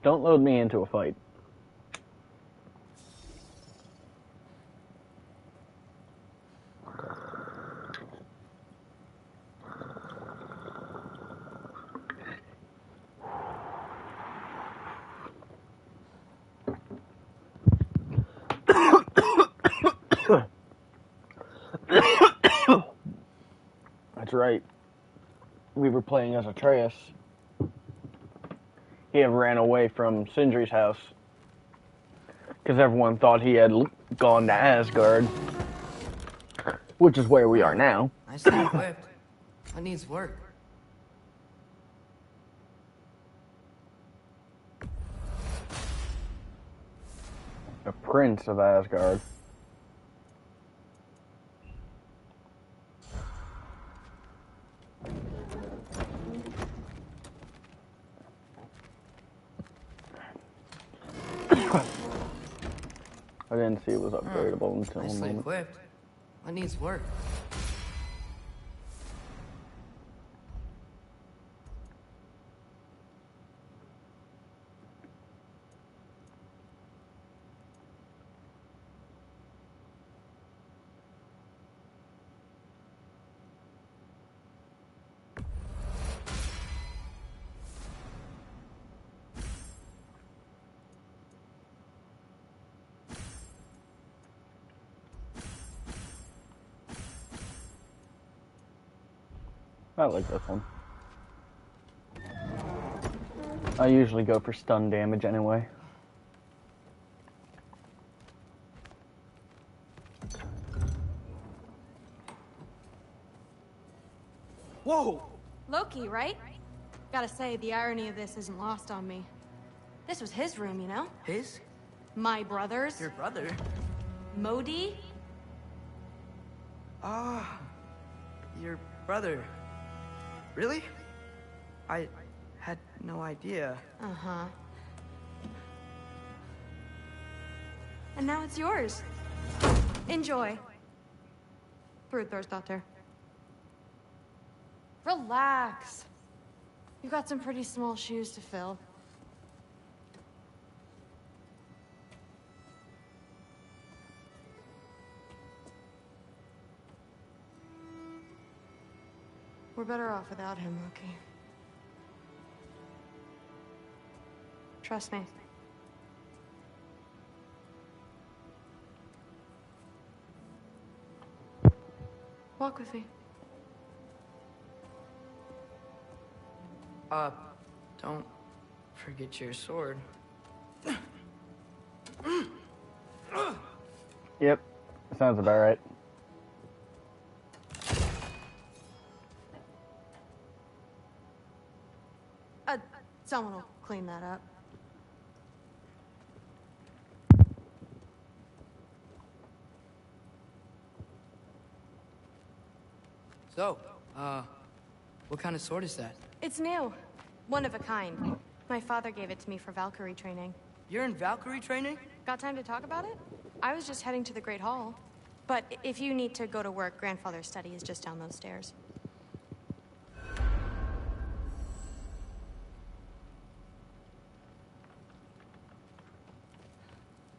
Don't load me into a fight. That's right. We were playing as Atreus. He had ran away from Sindri's house because everyone thought he had gone to Asgard, which is where we are now. Nicely equipped. What needs work? A prince of Asgard. I didn't see it was upgradable until a Nicely moment. equipped. What needs work? I like this one. I usually go for stun damage anyway. Whoa! Loki, right? Gotta say, the irony of this isn't lost on me. This was his room, you know? His? My brother's. Your brother? Modi? Ah, your brother. Really? I had no idea. Uh-huh. And now it's yours. Enjoy. Brudthor's Relax. You've got some pretty small shoes to fill. We're better off without him, Loki. Trust me. Walk with me. Don't forget your sword. Yep, sounds about right. Someone will clean that up. So, what kind of sword is that? It's new. One of a kind. My father gave it to me for Valkyrie training. You're in Valkyrie training? Got time to talk about it? I was just heading to the Great Hall. But if you need to go to work, Grandfather's study is just down those stairs.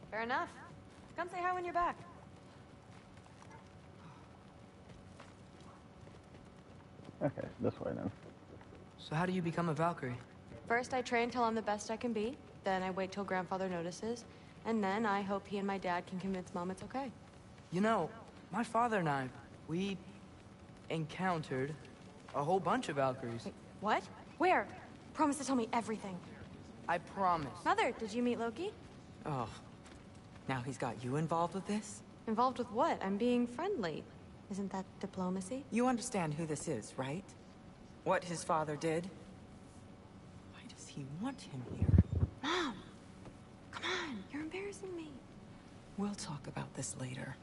Fair enough. Come say hi when you're back. Okay, this way then. So how do you become a Valkyrie? First, I train till I'm the best I can be. Then I wait till Grandfather notices. And then I hope he and my dad can convince Mom it's okay. You know, my father and I, we encountered a whole bunch of Valkyries. Wait, what? Where? Promise to tell me everything. I promise. Mother, did you meet Loki? Oh. Now he's got you involved with this? Involved with what? I'm being friendly. Isn't that diplomacy? You understand who this is, right? What his father did? Why does he want him here? Mom! Come on, you're embarrassing me. We'll talk about this later.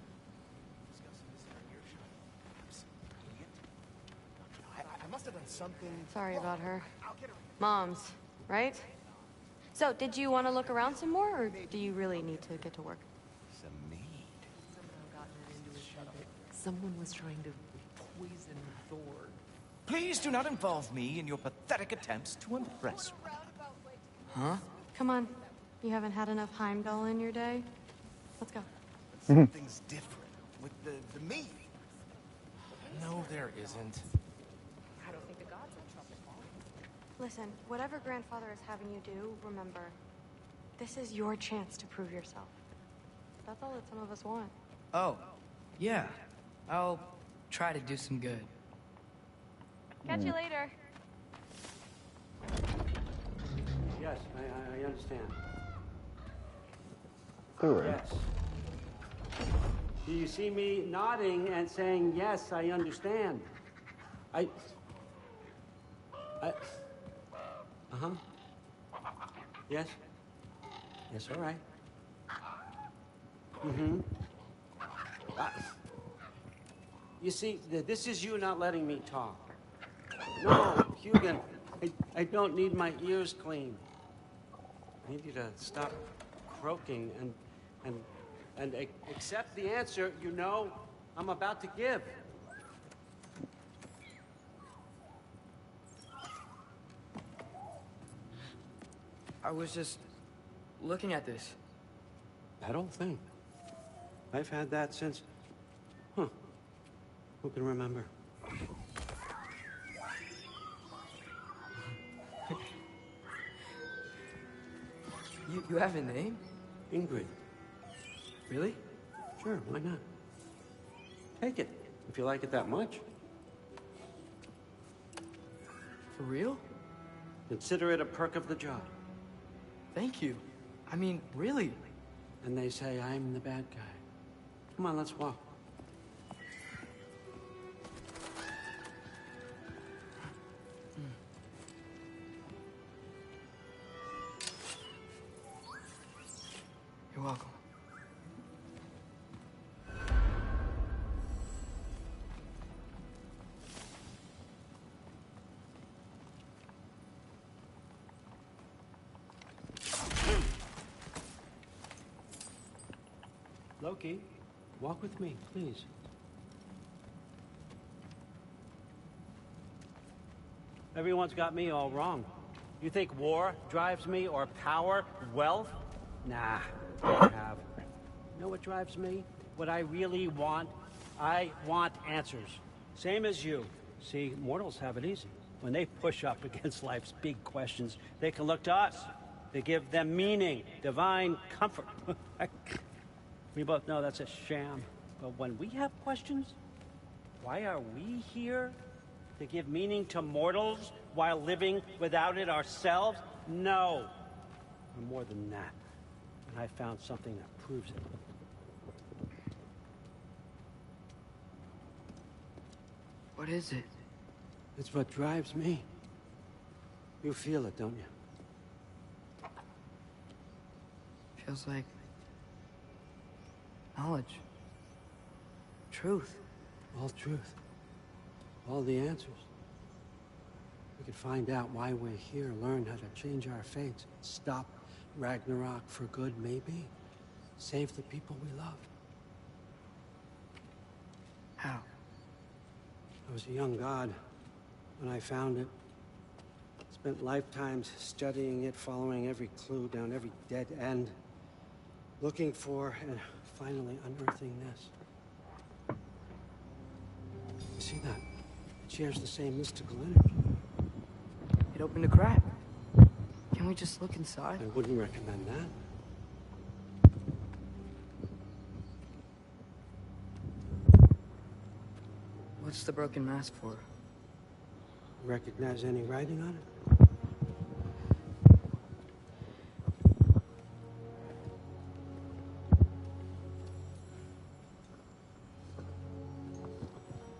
I must have done something. Sorry about her. Mom's, right? So, did you want to look around some more, or do you really need to get to work? Some mead. Someone was trying to poison Thor. Please do not involve me in your pathetic attempts to impress me. Huh? Come on. You haven't had enough Heimdall in your day? Let's go. Something's different with the meat. No, there isn't. Listen, whatever grandfather is having you do, remember, this is your chance to prove yourself. That's all that some of us want. Oh, yeah. I'll try to do some good. Catch you later. Yes, I understand. Sure. Yes. Do you see me nodding and saying, yes, I understand? Uh-huh. Yes? Yes, all right. Mm-hmm. You see, this is you not letting me talk. No, Hugin, I don't need my ears cleaned. I need you to stop croaking and accept the answer you know I'm about to give. I was just looking at this. That old thing. I've had that since... Huh. Who can remember? You have a name? Ingrid. Really? Sure, why not? Take it, if you like it that much. For real? Consider it a perk of the job. Thank you. I mean, really. And they say I'm the bad guy. Come on, let's walk. You're welcome. Loki, walk with me, please. Everyone's got me all wrong. You think war drives me, or power, wealth? Nah, I have. You know what drives me? What I really want? I want answers. Same as you. See, mortals have it easy. When they push up against life's big questions, they can look to us. They give them meaning, divine comfort. We both know that's a sham. But when we have questions, why are we here? To give meaning to mortals while living without it ourselves? No. We're more than that. And I found something that proves it. What is it? It's what drives me. You feel it, don't you? Feels like knowledge. Truth. All truth. All the answers. We could find out why we're here, learn how to change our fates, stop Ragnarok for good, maybe. Save the people we love. How? I was a young god when I found it. Spent lifetimes studying it, following every clue down every dead end. Looking for and finally unearthing this. You see that? It shares the same mystical energy. It opened a crack. Can we just look inside? I wouldn't recommend that. What's the broken mask for? Recognize any writing on it?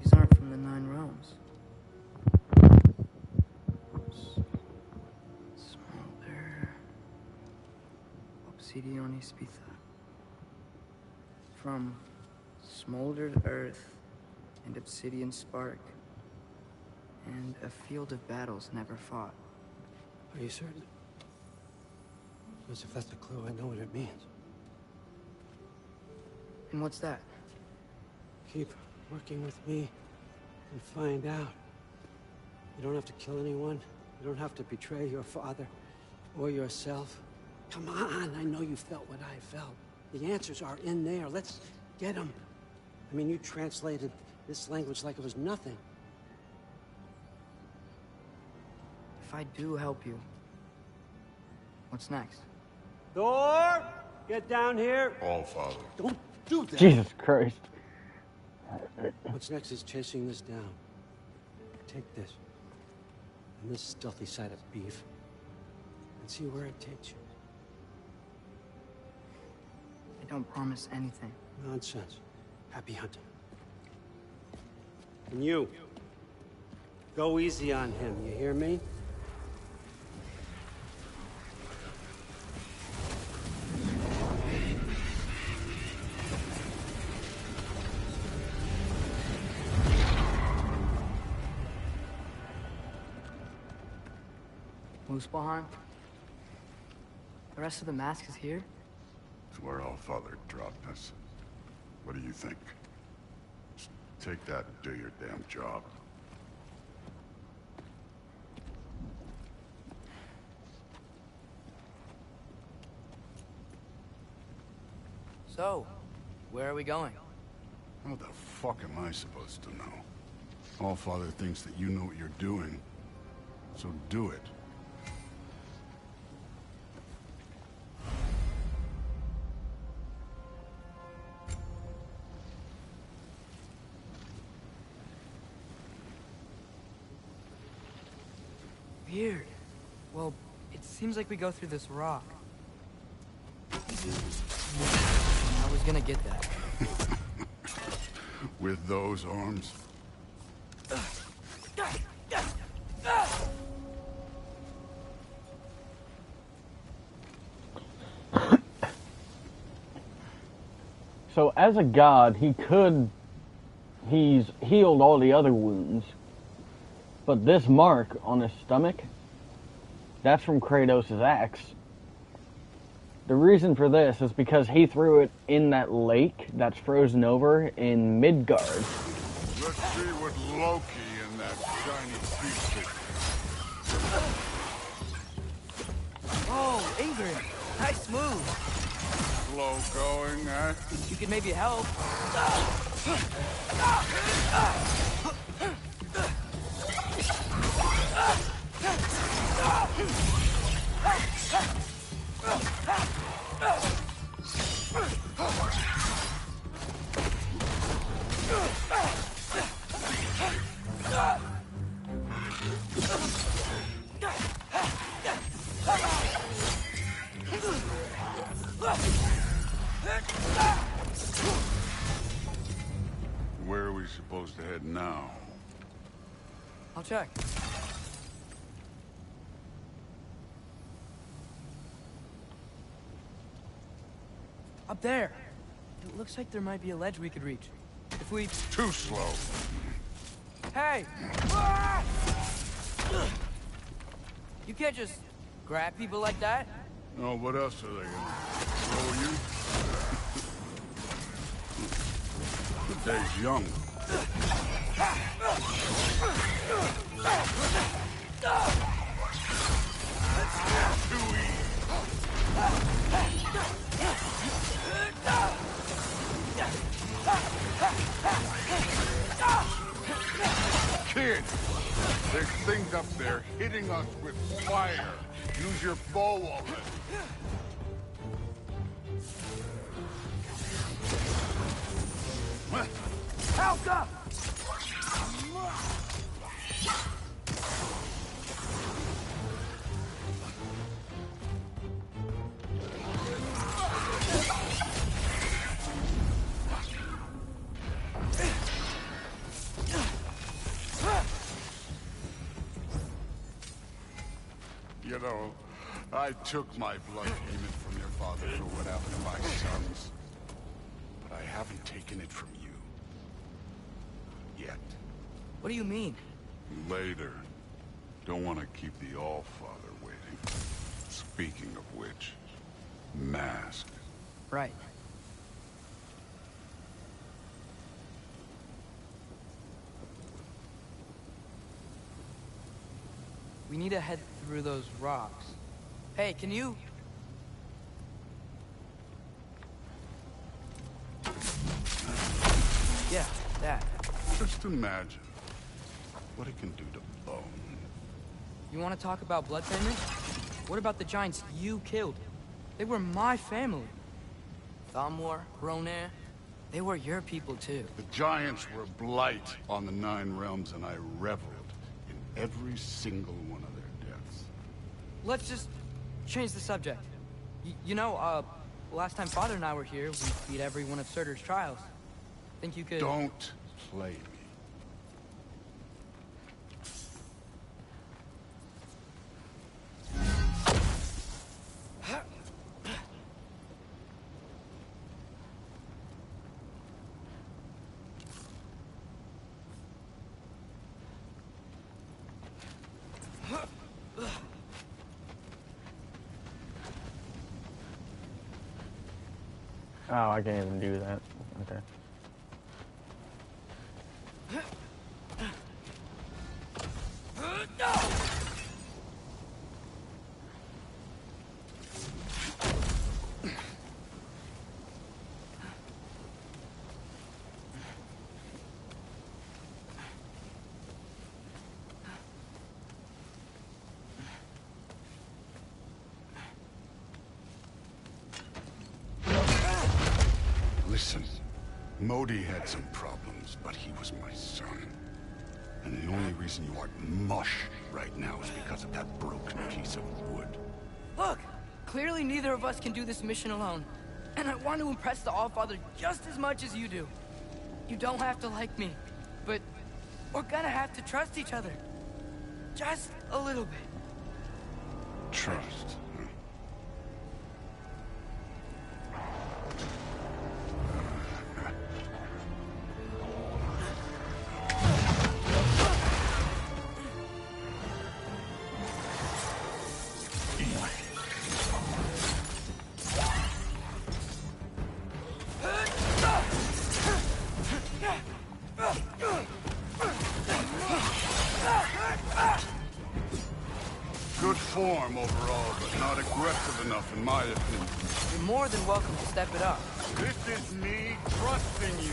These aren't from the Nine Realms. Smolder. Obsidion Ispitha. From smoldered earth and obsidian spark. And a field of battles never fought. Are you certain? Because if that's a clue, I know what it means. And what's that? Keep working with me and find out. You don't have to kill anyone. You don't have to betray your father or yourself. Come on, I know you felt what I felt. The answers are in there. Let's get them. I mean, you translated this language like it was nothing. If I do help you, what's next? Thor, get down here. All Father. Don't do that. Jesus Christ. What's next is chasing this down. Take this, and this stealthy side of beef, and see where it takes you. I don't promise anything. Nonsense. Happy hunting. And you, go easy on him, you hear me? Muspelheim? The rest of the mask is here? It's where All Father dropped us. What do you think? Just take that and do your damn job. So, where are we going? How the fuck am I supposed to know? All Father thinks that you know what you're doing, so do it. Weird. Well, it seems like we go through this rock. I was gonna get that. With those arms? So as a god, he's healed all the other wounds. But this mark on his stomach, that's from Kratos' axe. The reason for this is because he threw it in that lake that's frozen over in Midgard. Let's see what Loki and that shiny beast. Oh, Ingrid! Nice move! Slow going, eh? You could maybe help. Where are we supposed to head now? I'll check. Up there. It looks like there might be a ledge we could reach. If we... Too slow. Hey! You can't just grab people like that. Oh, what else are they gonna throw you? The day's young. Too easy. Kid, there's things up there hitting us with fire. Use your bow already. Help up! You know, I took my blood payment from your father for what happened to my sons. But I haven't taken it from you. Yet. What do you mean? Later. Don't want to keep the All-Father waiting. Speaking of which, mask. Right. We need to head through those rocks. Hey, can you Just imagine what it can do to bone. You want to talk about blood payment? What about the giants you killed? They were my family. Thamor, Ronair, they were your people too. The giants were a blight on the Nine Realms, and I reveled in every single one of their deaths. Let's just change the subject. Last time Father and I were here, we beat every one of Surtur's trials. Think you could... Don't play me. Oh, I can't even do that. Okay. Listen, Modi had some problems, but he was my son. And the only reason you aren't mush right now is because of that broken piece of wood. Look! Clearly neither of us can do this mission alone. And I want to impress the Allfather just as much as you do. You don't have to like me, but we're gonna have to trust each other. Just a little bit. Trust. Good form overall, but not aggressive enough in my opinion. You're more than welcome to step it up. This is me trusting you.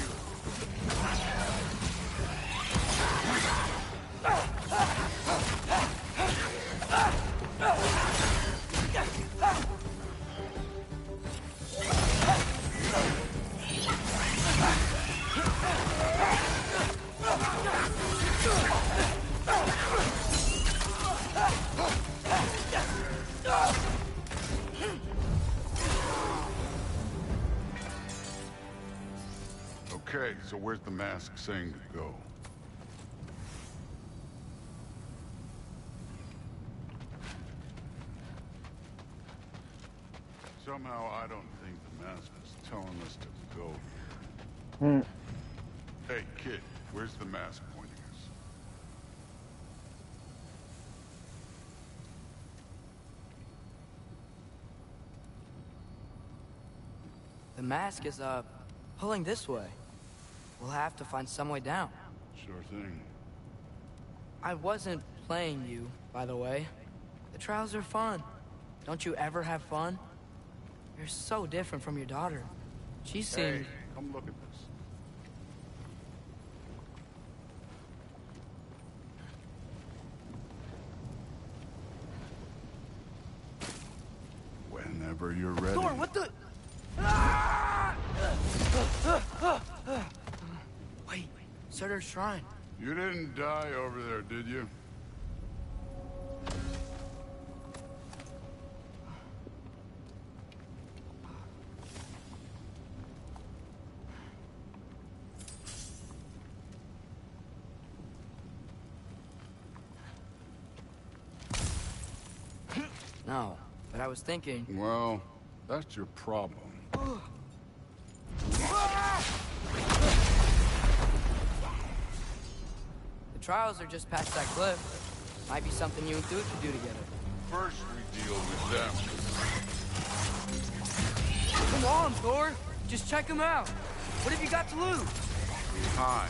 Okay, so where's the mask saying to go? Somehow I don't think the mask is telling us to go. Hey, kid, where's the mask pointing us? The mask is, pulling this way. We'll have to find some way down. Sure thing. I wasn't playing you, by the way. The trials are fun. Don't you ever have fun? You're so different from your daughter. She seemed... Hey, come look at this. Whenever you're ready. Thor, what the... Wait, Surtur's shrine. You didn't die over there, did you? No, but I was thinking... Well, that's your problem. The trials are just past that cliff. Might be something you and Thuot could do together. First we deal with them. Come on, Thor! Just check them out! What have you got to lose? Time.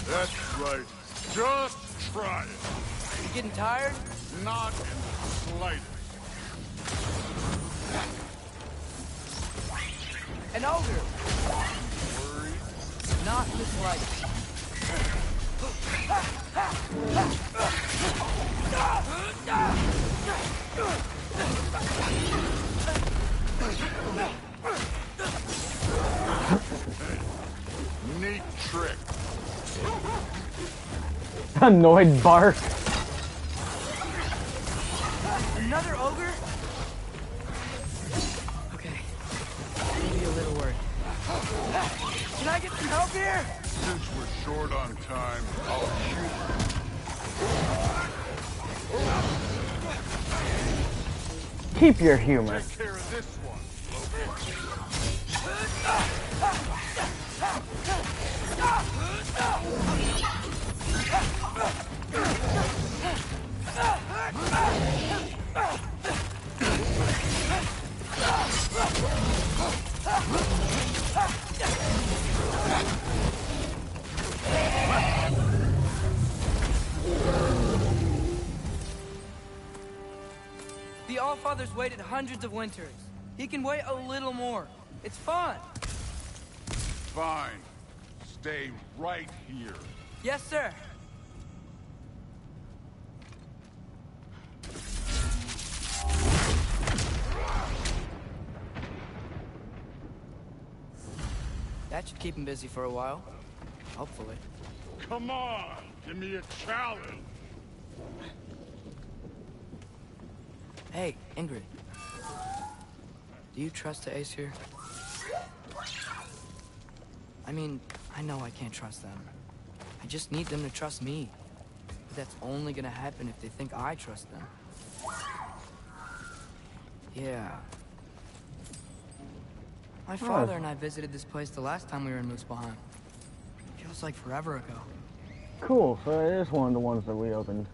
That's right. Just try it. You getting tired? Not in the slightest. An ogre! Worried? Not in the slightest. Neat trick. Annoyed bark. Another ogre? Okay. Maybe a little worried. Can I get some help here? Since we're short on time, I'll shoot. Keep your humor. Take care of this one, The Allfather's waited hundreds of winters. He can wait a little more. It's fun. Fine. Stay right here. Yes, sir. That should keep him busy for a while. Hopefully. Come on, give me a challenge. Hey, Ingrid. Do you trust the Ace here? I mean, I know I can't trust them. I just need them to trust me. But that's only gonna happen if they think I trust them. Yeah. My father and I visited this place the last time we were in Muspelheim. Feels like forever ago. Cool, so it is one of the ones that we opened.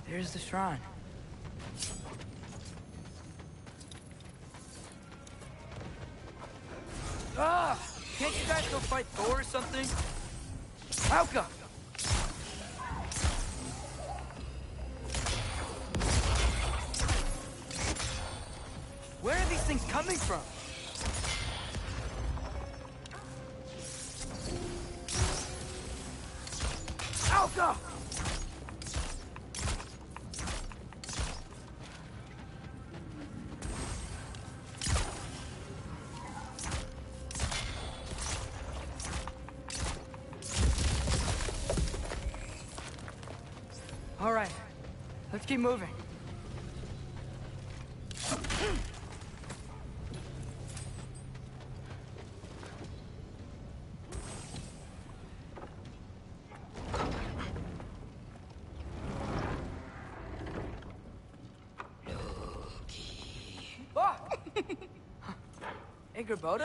There's the shrine. Ah! Can't you guys go fight Thor or something? Alka! Where are these things coming from? Alka! All right, let's keep moving. Ah! Ingrid?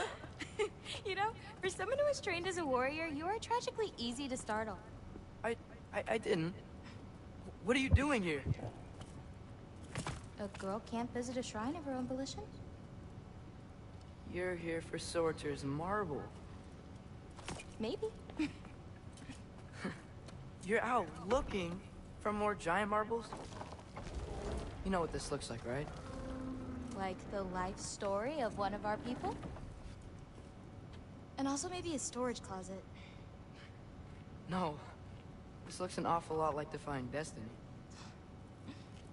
You know, for someone who was trained as a warrior, you are tragically easy to startle. I didn't. What are you doing here? A girl can't visit a shrine of her own volition? You're here for Sorcerer's Marble. Maybe. You're out looking for more giant marbles? You know what this looks like, right? Like the life story of one of our people? And also maybe a storage closet. No. This looks an awful lot like Defying Destiny.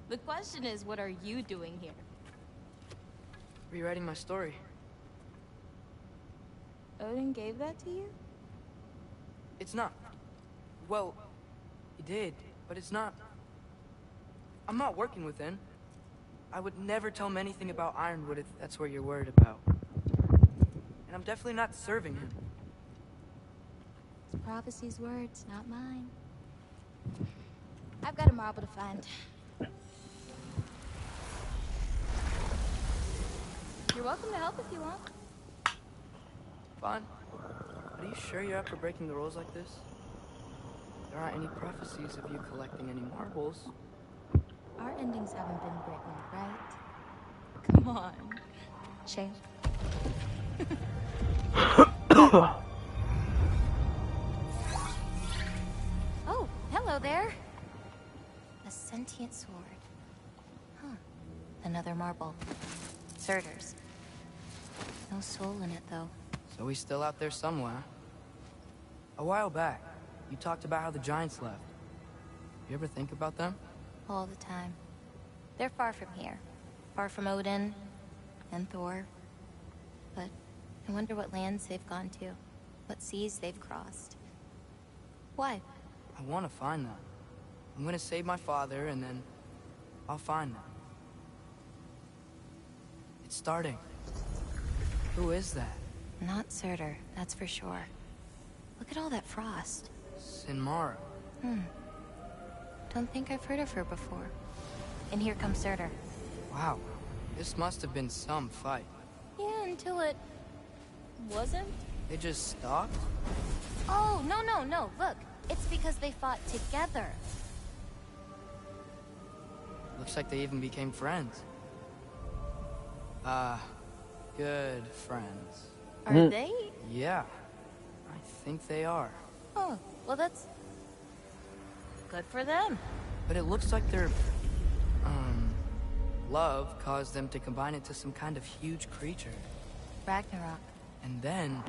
The question is, what are you doing here? Rewriting my story. Odin gave that to you? It's not. Well, he did, but it's not. I'm not working with him. I would never tell him anything about Ironwood if that's what you're worried about. And I'm definitely not serving him. It's prophecy's words, not mine. I've got a marble to find. You're welcome to help if you want. Fine. But are you sure you're up for breaking the rules like this? There aren't any prophecies of you collecting any marbles. Our endings haven't been written, right? Come on. champ. Oh, hello there. A sentient sword. Huh. Another marble. Surtur's. No soul in it, though. So he's still out there somewhere. A while back, you talked about how the Giants left. You ever think about them? All the time. They're far from here. Far from Odin and Thor. But I wonder what lands they've gone to. What seas they've crossed. Why? I want to find them. I'm gonna save my father, and then I'll find them. It's starting. Who is that? Not Surtur, that's for sure. Look at all that frost. Sinmara. Don't think I've heard of her before. And here comes Surtur. Wow. This must have been some fight. Yeah, until it... wasn't? They just stopped? Oh, no. Look, it's because they fought together. Looks like they even became friends. Good friends. Are they? Yeah. I think they are. Oh, well that's... good for them. But it looks like their... love caused them to combine into some kind of huge creature. Ragnarok. And then...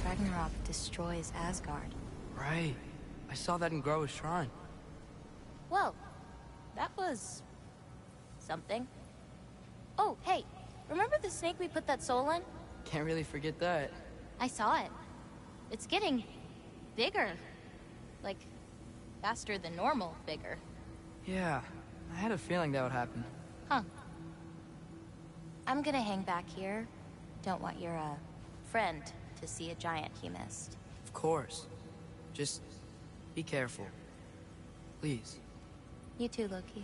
Ragnarok destroys Asgard. Right. I saw that in Groa's shrine. Well, that was... something. Oh, hey, remember the snake we put that soul in? Can't really forget that. I saw it. It's getting... bigger. Like, faster than normal bigger. Yeah, I had a feeling that would happen. Huh. I'm gonna hang back here. Don't want your, friend to see a giant he missed. Of course. Just be careful. Please. You too, Loki.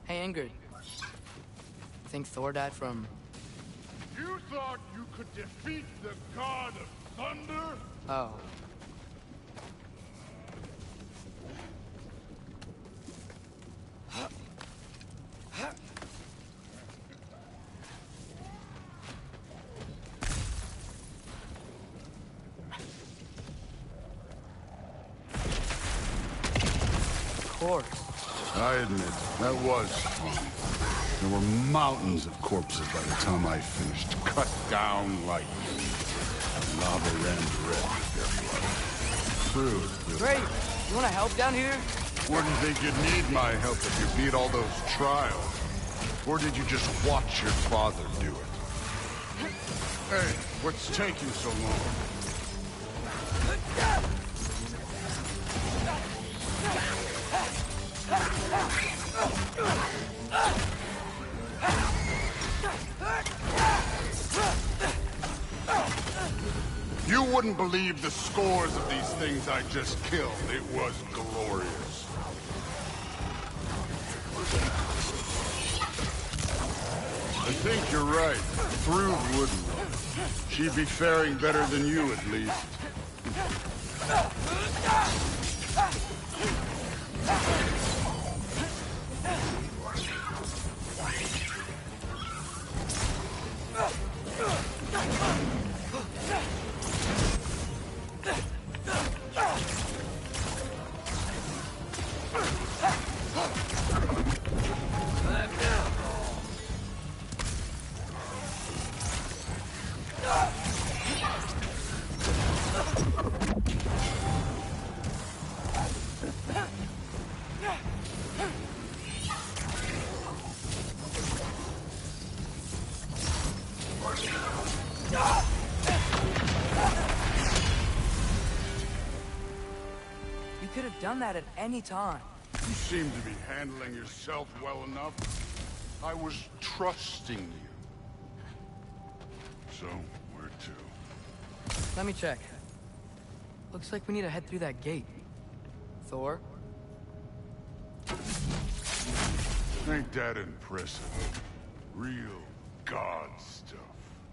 Hey, Ingrid. Think Thor died from... You thought you could defeat the god of thunder? Oh. Of course. I admit, that was fun. There were mountains of corpses by the time I finished, cut down like lava ran red with their blood. True. Great. You want to help down here? Wouldn't think you'd need my help if you beat all those trials. Or did you just watch your father do it? Hey, what's taking so long? You wouldn't believe the scores of these things I just killed. It was glorious. I think you're right. Through wouldn't. She'd be faring better than you, at least. You could have done that at any time. You seem to be handling yourself well enough. I was trusting you. So, where to? Let me check. Looks like we need to head through that gate. Thor? Ain't that impressive? Real god stuff.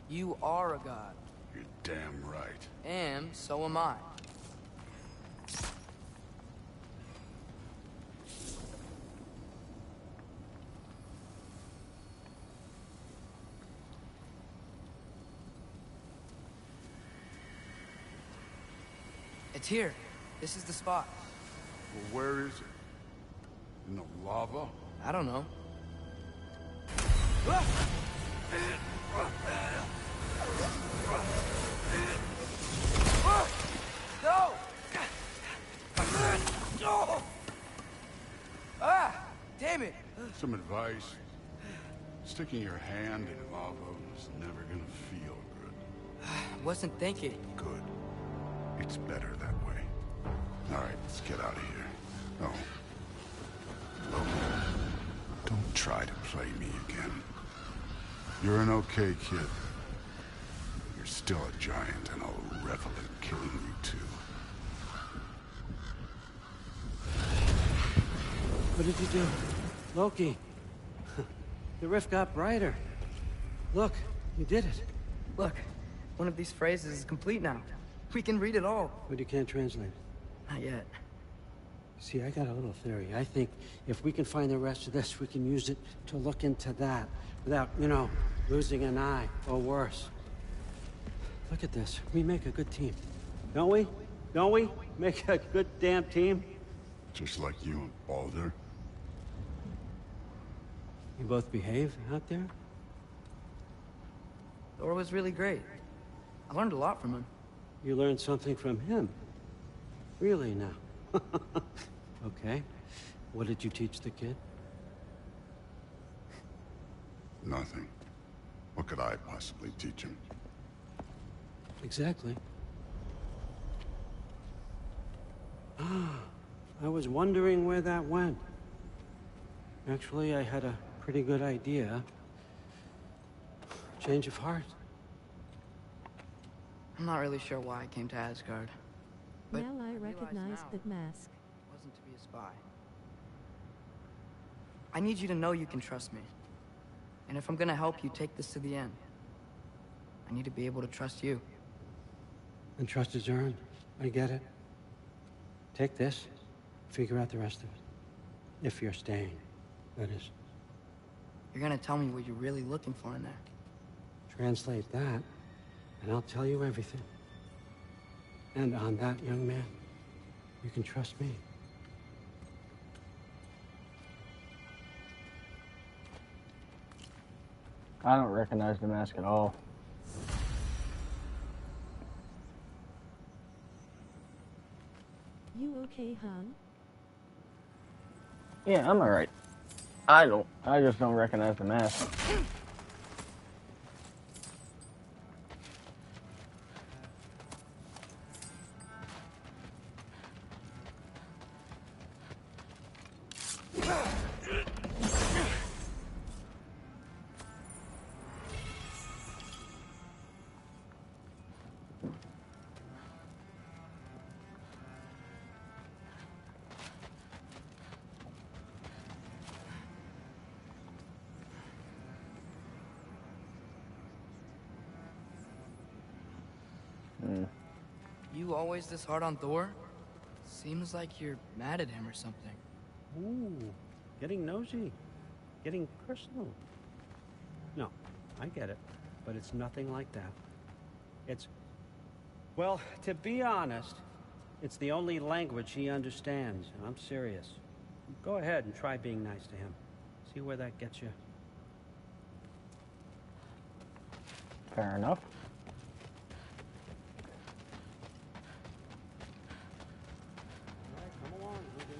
You are a god. You're damn right. And so am I. It's here. This is the spot. Well, where is it? In the lava? I don't know. No! Ah! Damn it! Some advice. Sticking your hand in lava is never gonna feel good. Wasn't thinking. Good. It's better that way. Alright, let's get out of here. Oh. Logan, don't try to play me again. You're an okay kid. You're still a giant, and I'll revel in killing you too. What did you do? Loki. The rift got brighter. Look, you did it. Look, one of these phrases is complete now. We can read it all. But you can't translate it. Not yet. See, I got a little theory. I think if we can find the rest of this, we can use it to look into that without, you know, losing an eye or worse. Look at this. We make a good team. Don't we? Don't we? Make a good damn team? Just like you and Baldur. You both behave out there? Thor was really great. I learned a lot from him. You learned something from him? Really now? Okay. What did you teach the kid? Nothing. What could I possibly teach him? Exactly. Ah, I was wondering where that went. Actually, I had a pretty good idea. Change of heart. I'm not really sure why I came to Asgard. But Now I recognize now that mask. it wasn't to be a spy. I need you to know you can trust me. And if I'm gonna help you take this to the end, I need to be able to trust you. And trust is earned. I get it. Take this, figure out the rest of it. If you're staying, that is. You're gonna tell me what you're really looking for in there. Translate that, and I'll tell you everything. And on that, young man, you can trust me. I don't recognize the mask at all. You okay, hon? Yeah, I'm alright. I just don't recognize the mask. You always this hard on Thor? Seems like you're mad at him or something. Ooh, getting nosy. Getting personal. No, I get it. But it's nothing like that. It's... Well, to be honest, it's the only language he understands, and I'm serious. Go ahead and try being nice to him. See where that gets you. Fair enough. All right, come along, Ruby.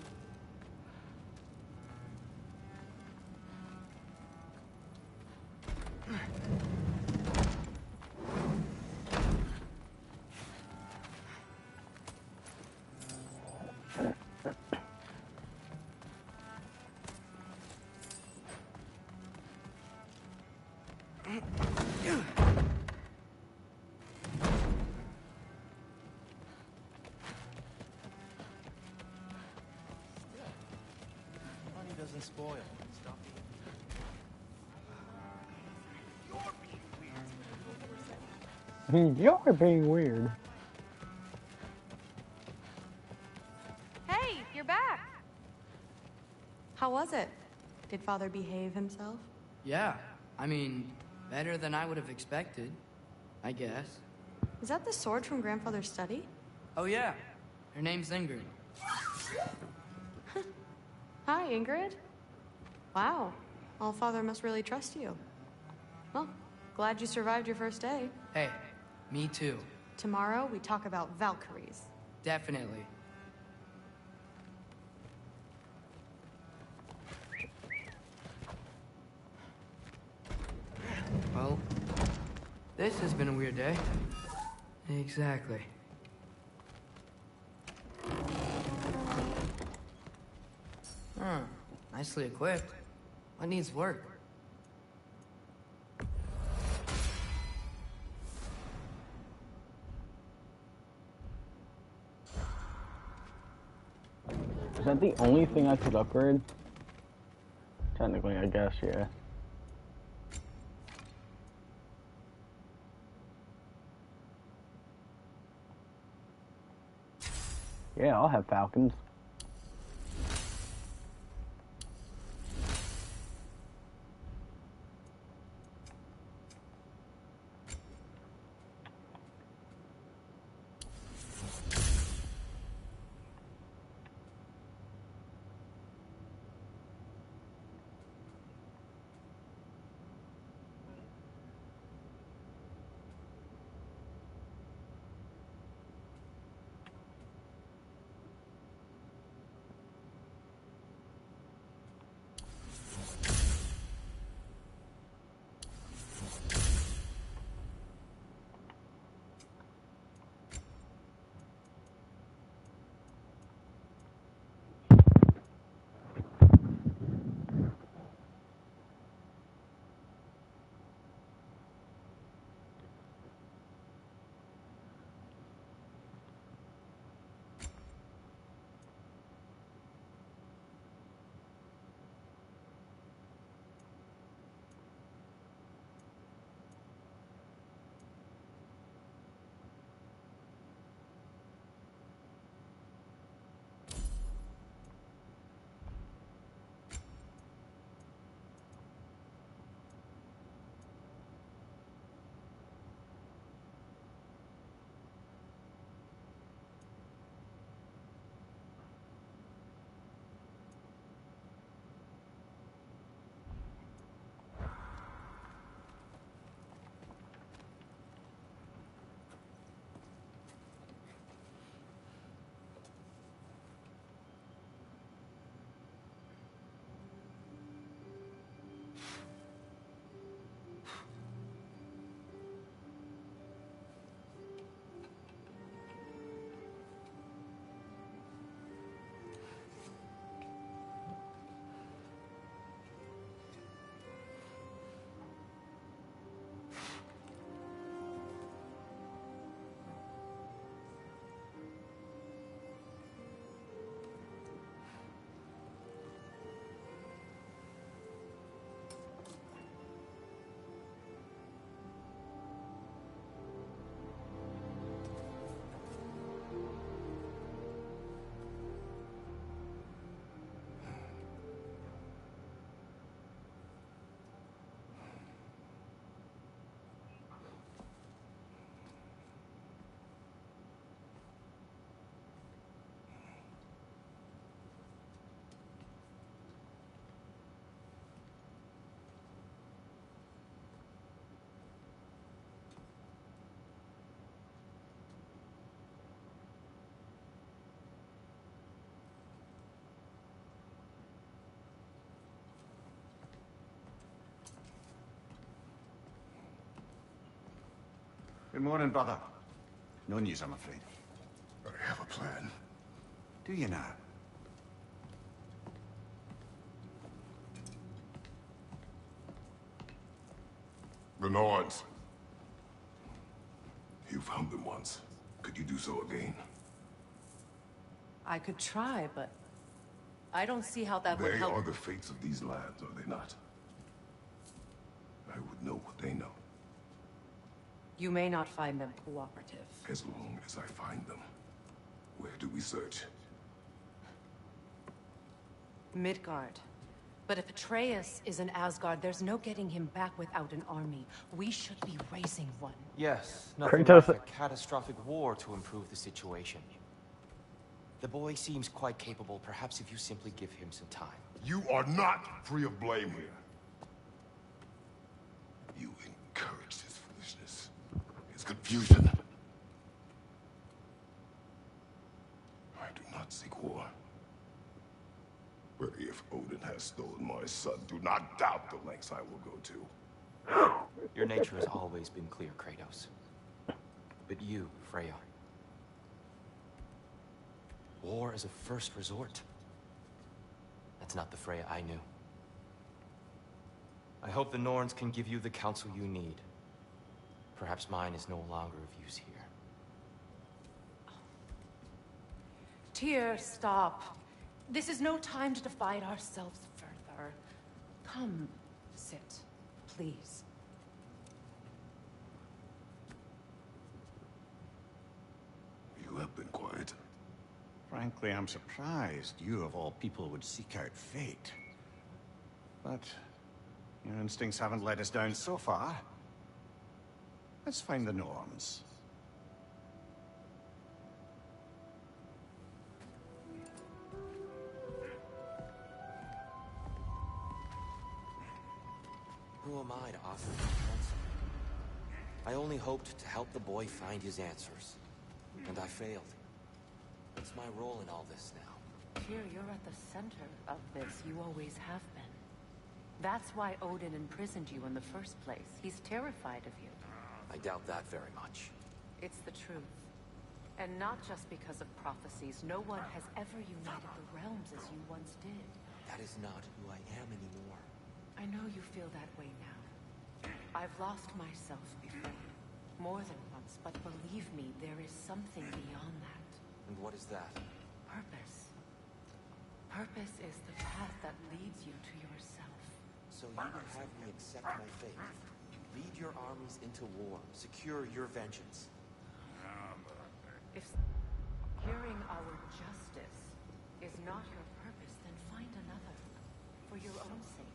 Honey doesn't spoil. Stop You're being weird. Hey, you're back! How was it? Did Father behave himself? Yeah, I mean, better than I would have expected, I guess. Is that the sword from Grandfather's study? Oh yeah, Her name's Ingrid. Hi, Ingrid. Wow. Allfather must really trust you. Well, glad you survived your first day. Hey, me too. Tomorrow, we talk about Valkyries. Definitely. Well, this has been a weird day. Exactly. Nicely equipped. What needs work? Is that the only thing I could upgrade? Technically, I guess, yeah. Yeah, I'll have falcons. Good morning, brother. No news, I'm afraid. I have a plan. Do you now? The Nords. You found them once. Could you do so again? I could try, but I don't see how that would They help. are the fates of these lands, are they not? I would know what they know. You may not find them cooperative. As long as I find them. Where do we search? Midgard. But if Atreus is in Asgard, there's no getting him back without an army. We should be raising one. Yes, nothing Kratos- like a catastrophic war to improve the situation. The boy seems quite capable. Perhaps if you simply give him some time. You are not free of blame here. You encouraged his foolishness, his confusion. I do not seek war. But if Odin has stolen my son, do not doubt the lengths I will go to. Your nature has always been clear, Kratos. But you, Freya. War is a first resort. That's not the Freya I knew. I hope the Norns can give you the counsel you need. Perhaps mine is no longer of use here. Tyr, stop. This is no time to divide ourselves further. Come, sit, please. You have been quiet. Frankly, I'm surprised you of all people would seek out fate. But your instincts haven't let us down so far. Let's find the Norns. Who am I to offer you counsel? I only hoped to help the boy find his answers. And I failed. What's my role in all this now? Tyr, you're at the center of this. You always have been. That's why Odin imprisoned you in the first place. He's terrified of you. I doubt that very much. It's the truth. And not just because of prophecies. No one has ever united the realms as you once did. That is not who I am anymore. I know you feel that way now. I've lost myself before. More than once, but believe me, there is something beyond that. And what is that? Purpose. Purpose is the path that leads you to yourself. So you would have me accept my fate. Lead your armies into war. Secure your vengeance. If securing our justice is not your purpose, then find another. For your own sake.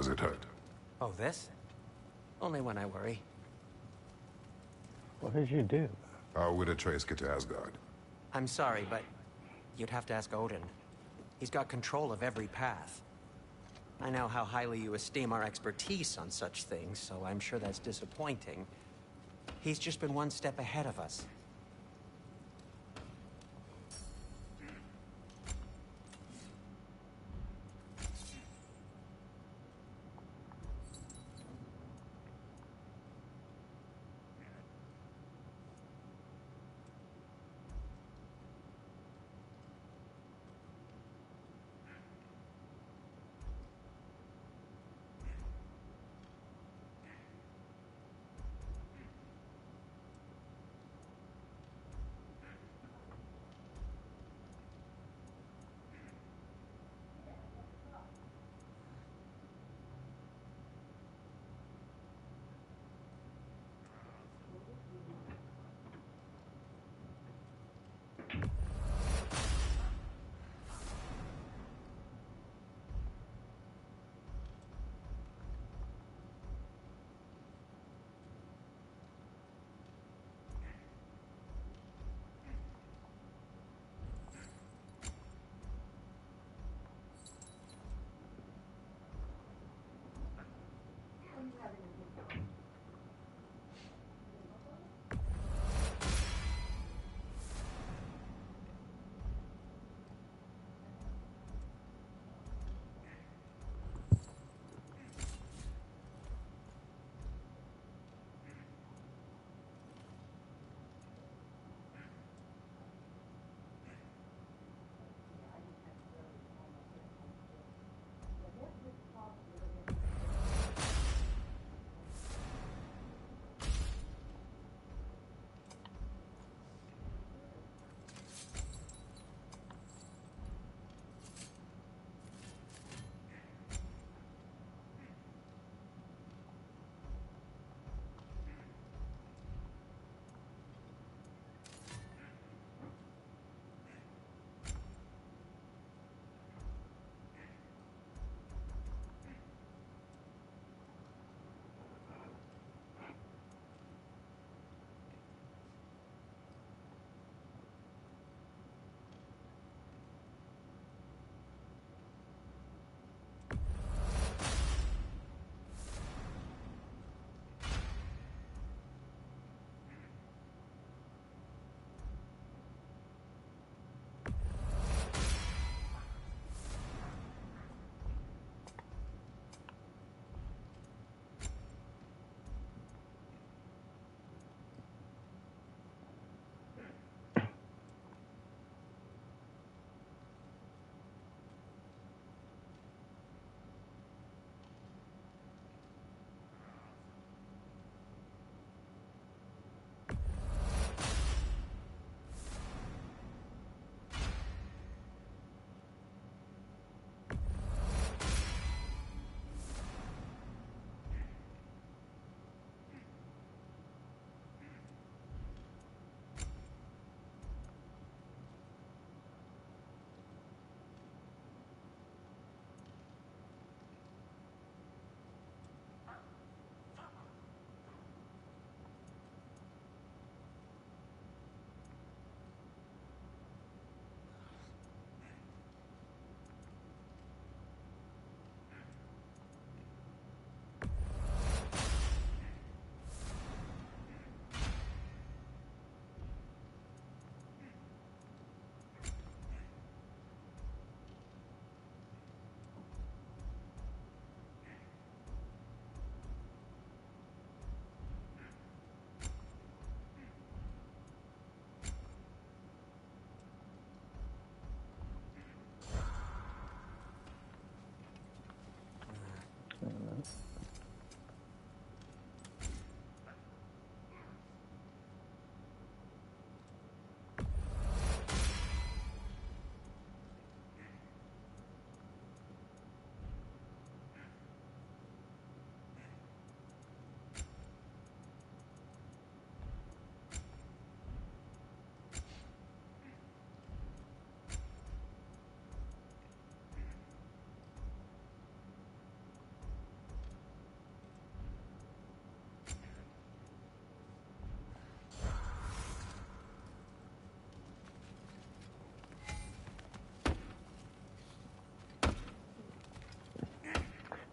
does it hurt? Oh, this? Only when I worry. What did you do? How would Atreus get to Asgard? I'm sorry, but you'd have to ask Odin. He's got control of every path. I know how highly you esteem our expertise on such things, so I'm sure that's disappointing. He's just been one step ahead of us.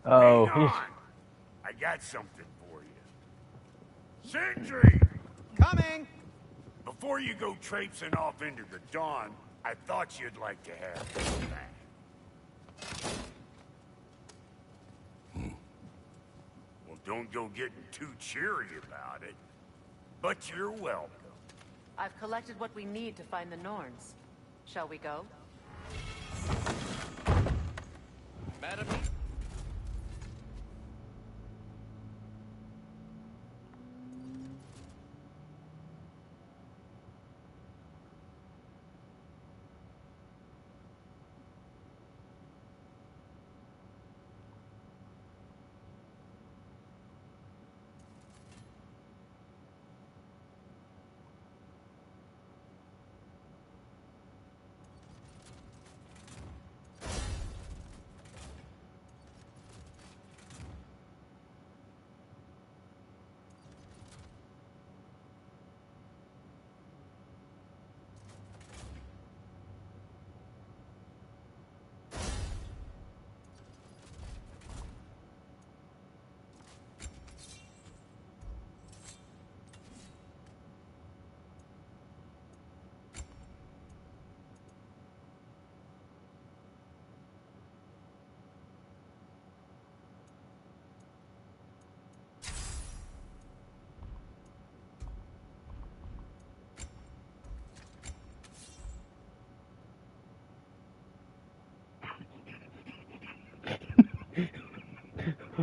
Oh, Hang he's... on. I got something for you. Sentry! Coming! Before you go traipsing off into the dawn, I thought you'd like to have this back. Well, don't go getting too cheery about it. But you're welcome. I've collected what we need to find the Norns. Shall we go? Madam?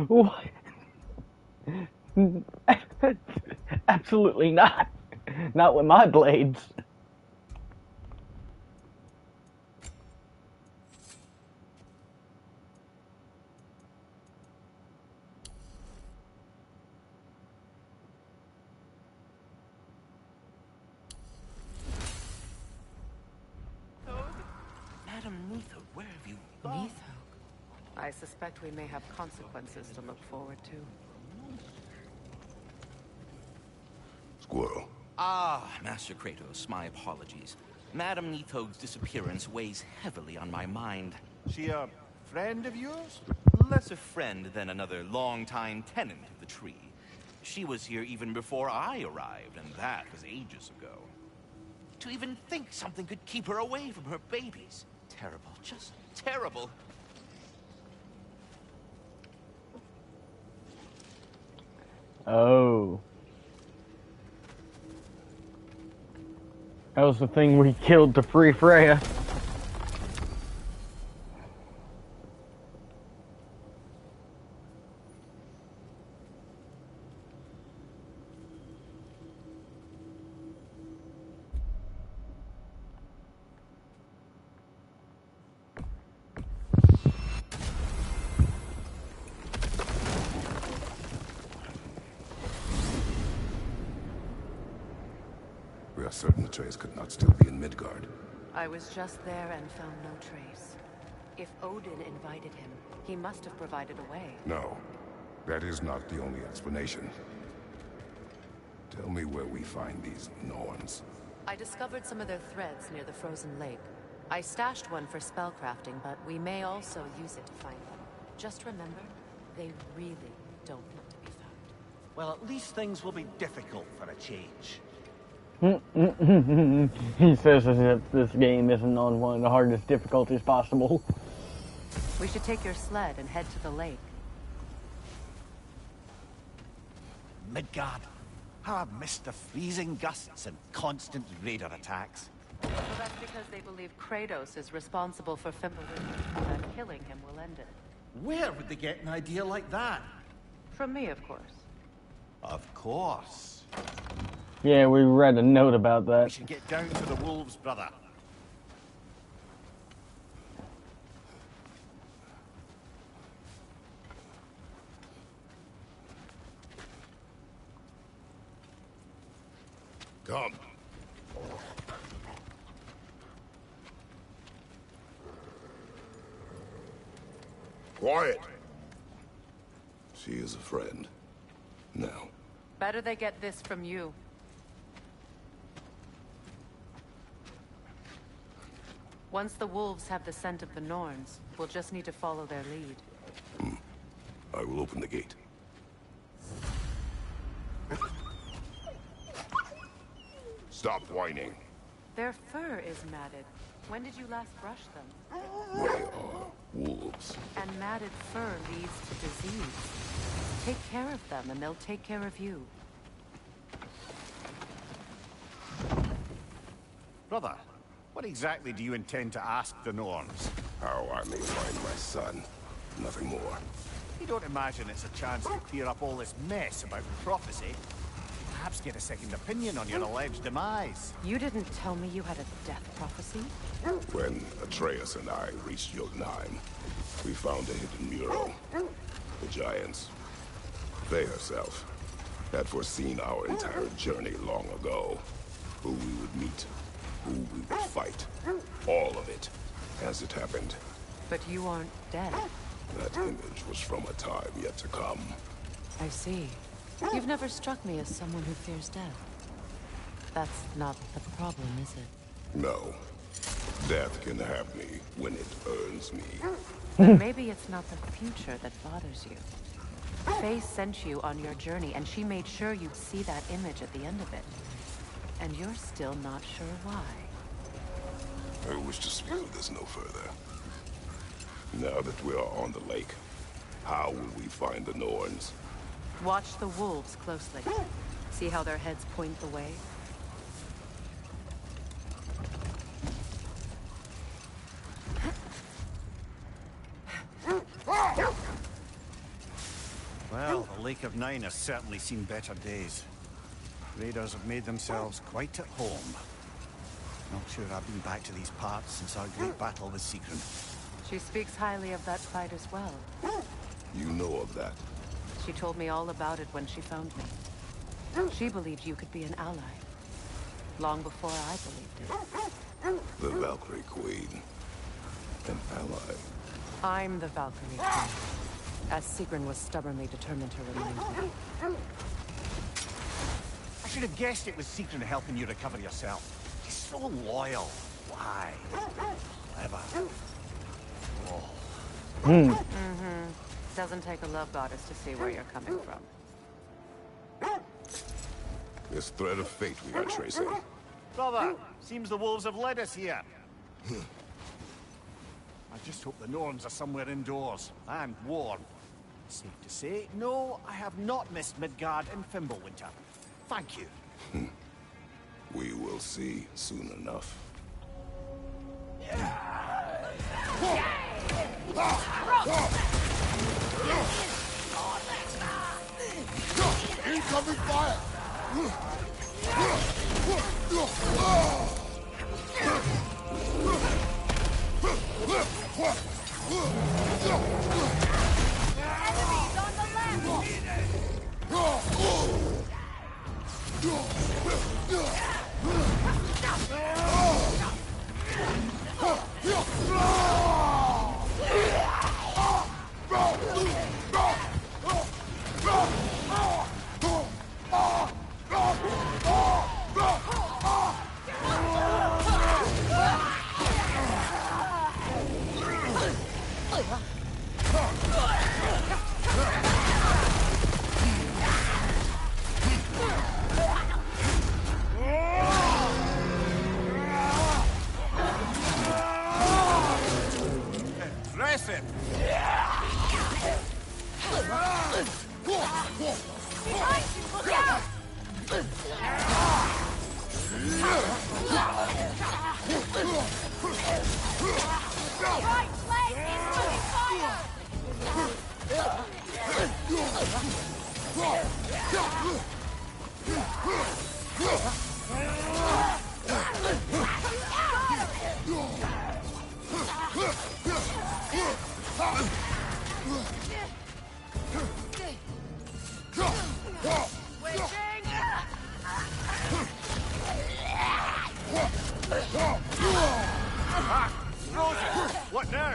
What? Absolutely not. Not with my blades. Madam Neitho, where have you Neitho. I suspect we may have consequences to look forward to. Squirrel. Ah, Master Kratos, my apologies. Madam Neitho's disappearance weighs heavily on my mind. She a friend of yours? Less a friend than another longtime tenant of the tree. She was here even before I arrived, and that was ages ago. To even think something could keep her away from her babies. Terrible, just terrible. Oh. That was the thing we killed to free Freya. We are certain Atreus could not still be in Midgard. I was just there and found no trace. If Odin invited him, he must have provided a way. No, that is not the only explanation. Tell me where we find these Norns. I discovered some of their threads near the frozen lake. I stashed one for spellcrafting, but we may also use it to find them. Just remember, they really don't want to be found. Well, at least things will be difficult for a change. He says as if this game isn't on one of the hardest difficulties possible. We should take your sled and head to the lake. Midgard. How I've missed the freezing gusts and constant raider attacks. Well, that's because they believe Kratos is responsible for Fimbulwinter, and that killing him will end it. Where would they get an idea like that? From me, of course. Of course. Yeah, we read a note about that. We should get down to the wolves, brother. Come. Quiet. She is a friend. Now. Better they get this from you. Once the wolves have the scent of the Norns, we'll just need to follow their lead. I will open the gate. Stop whining. Their fur is matted. When did you last brush them? They are wolves. And matted fur leads to disease. Take care of them, and they'll take care of you. Brother, what exactly do you intend to ask the Norns? How I may find my son. Nothing more. You don't imagine it's a chance to clear up all this mess about prophecy? Perhaps get a second opinion on your alleged demise. You didn't tell me you had a death prophecy? When Atreus and I reached Jotunheim, we found a hidden mural. The Giants, they herself, had foreseen our entire journey long ago. Who we would meet, who we would fight. All of it, as it happened. But you aren't dead. That image was from a time yet to come. I see. You've never struck me as someone who fears death. That's not the problem, is it? No. Death can have me when it earns me. But maybe it's not the future that bothers you. Faye sent you on your journey, and she made sure you'd see that image at the end of it. And you're still not sure why. I wish to speak of this no further. Now that we are on the lake, how will we find the Norns? Watch the wolves closely. See how their heads point the way? Well, the Lake of Nine has certainly seen better days. Raiders have made themselves quite at home. Not sure I've been back to these parts since our great battle with Sigrun. She speaks highly of that fight as well. You know of that? She told me all about it when she found me. She believed you could be an ally. Long before I believed it. The Valkyrie Queen. An ally. I'm the Valkyrie Queen. As Sigrun was stubbornly determined to remind me. I should have guessed it was Sigrun helping you recover yourself. She's so loyal. Why? Clever. Oh. Mm-hmm. Doesn't take a love goddess to see where you're coming from. This thread of fate we are tracing. Brother, seems the wolves have led us here. I just hope the Norns are somewhere indoors and warm. Safe to say, no, I have not missed Midgard and Fimbulwinter. Thank you. We will see soon enough. Incoming fire! Enemies on the Impressive! Behind you, look out! Right leg is moving fire! What now?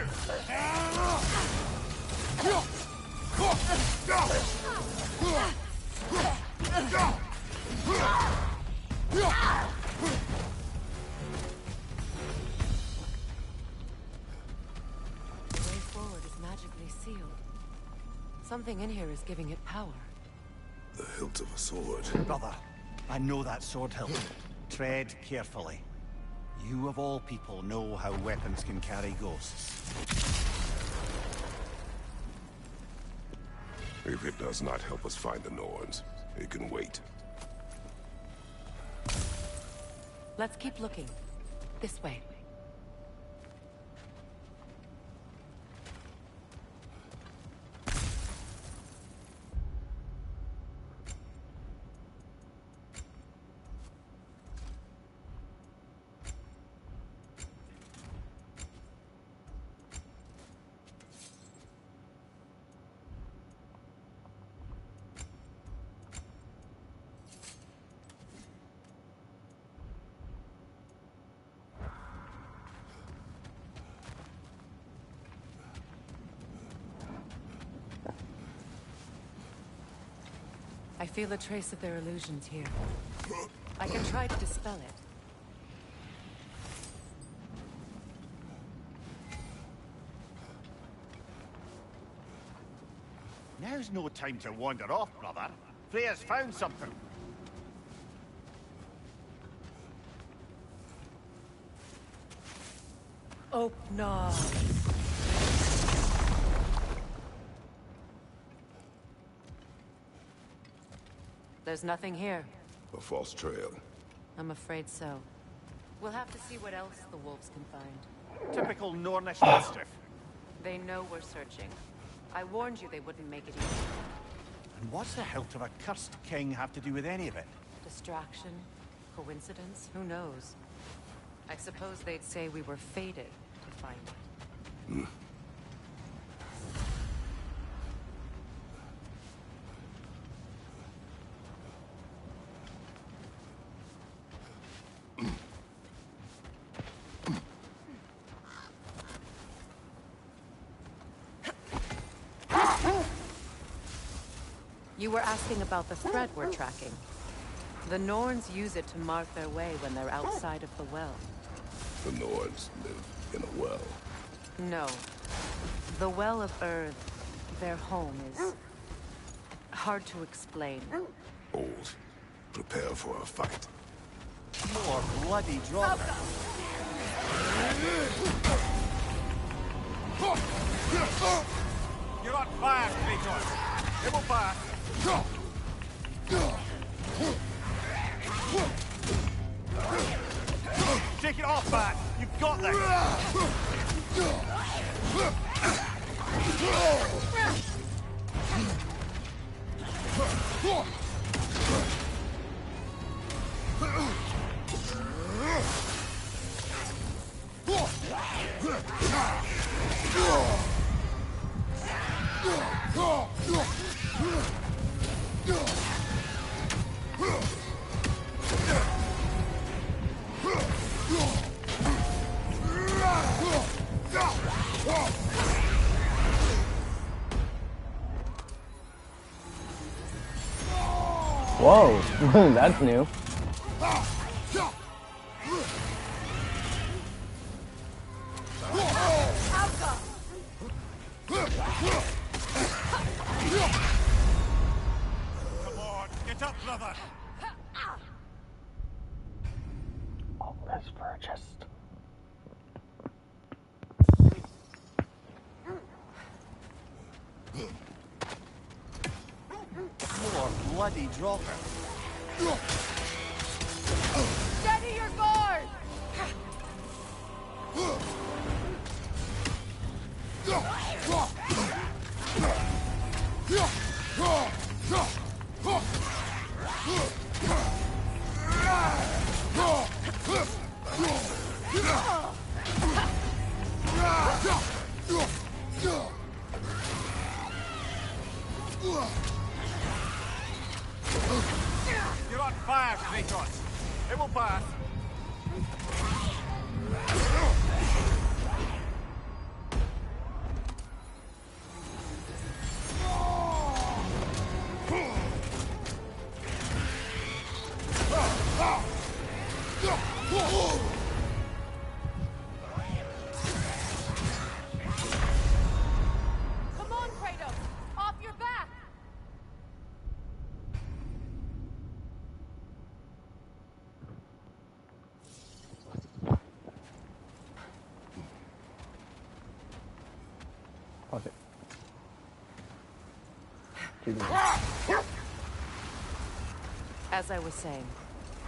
The way forward is magically sealed. Something in here is giving it power. The hilt of a sword. Brother, I know that sword hilt. Tread carefully. You of all people know how weapons can carry ghosts. If it does not help us find the Norns, it can wait. Let's keep looking. This way. I feel a trace of their illusions here. I can try to dispel it. Now's no time to wander off, brother. Freya's found something. Oh, no. There's nothing here. A false trail. I'm afraid so. We'll have to see what else the wolves can find. Typical Nornish mischief. They know we're searching. I warned you they wouldn't make it easy. And what's the hilt of a cursed king have to do with any of it? Distraction? Coincidence? Who knows? I suppose they'd say we were fated to find it. You were asking about the thread we're tracking. The Norns use it to mark their way when they're outside of the well. The Norns live in a well. No. The Well of Earth, their home, is hard to explain. Old. Prepare for a fight. More bloody drop. You're on fire, Kratos. It will pass. Take it off, Bat. You've got this. Whoa, that's new. Come on, get up, brother. All this for just... More bloody dropper. Steady your guard! You're on fire, Kratos. It will pass. Fuck it. As I was saying,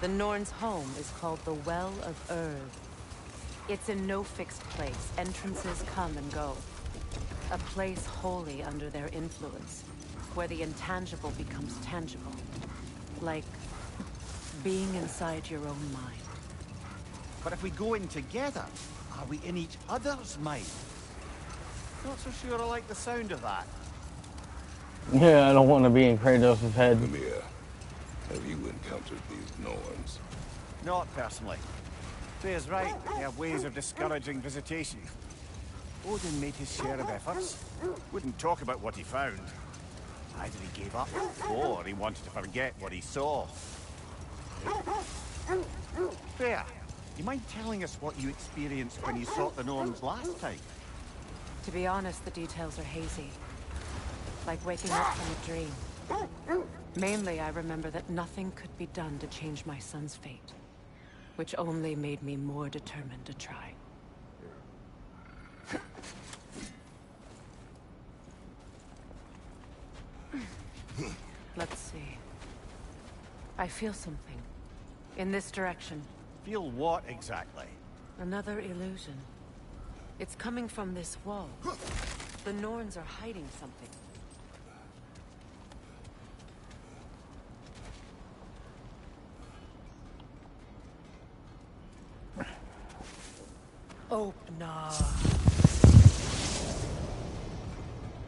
the Norn's home is called the Well of Urd. It's in no fixed place. Entrances come and go. A place wholly under their influence, where the intangible becomes tangible. Like being inside your own mind. But if we go in together, are we in each other's mind? Not so sure I like the sound of that. Yeah, I don't want to be in Kratos' head. Mimir, have you encountered these Norns? Not personally. Freya's right. They have ways of discouraging visitation. Odin made his share of efforts. Wouldn't talk about what he found. Either he gave up, or he wanted to forget what he saw. Freya, you mind telling us what you experienced when you sought the Norns last time? To be honest, the details are hazy. Like waking up from a dream. Mainly, I remember that nothing could be done to change my son's fate. Which only made me more determined to try. Let's see. I feel something. In this direction. Feel what exactly? Another illusion. It's coming from this wall. The Norns are hiding something. Oh, no.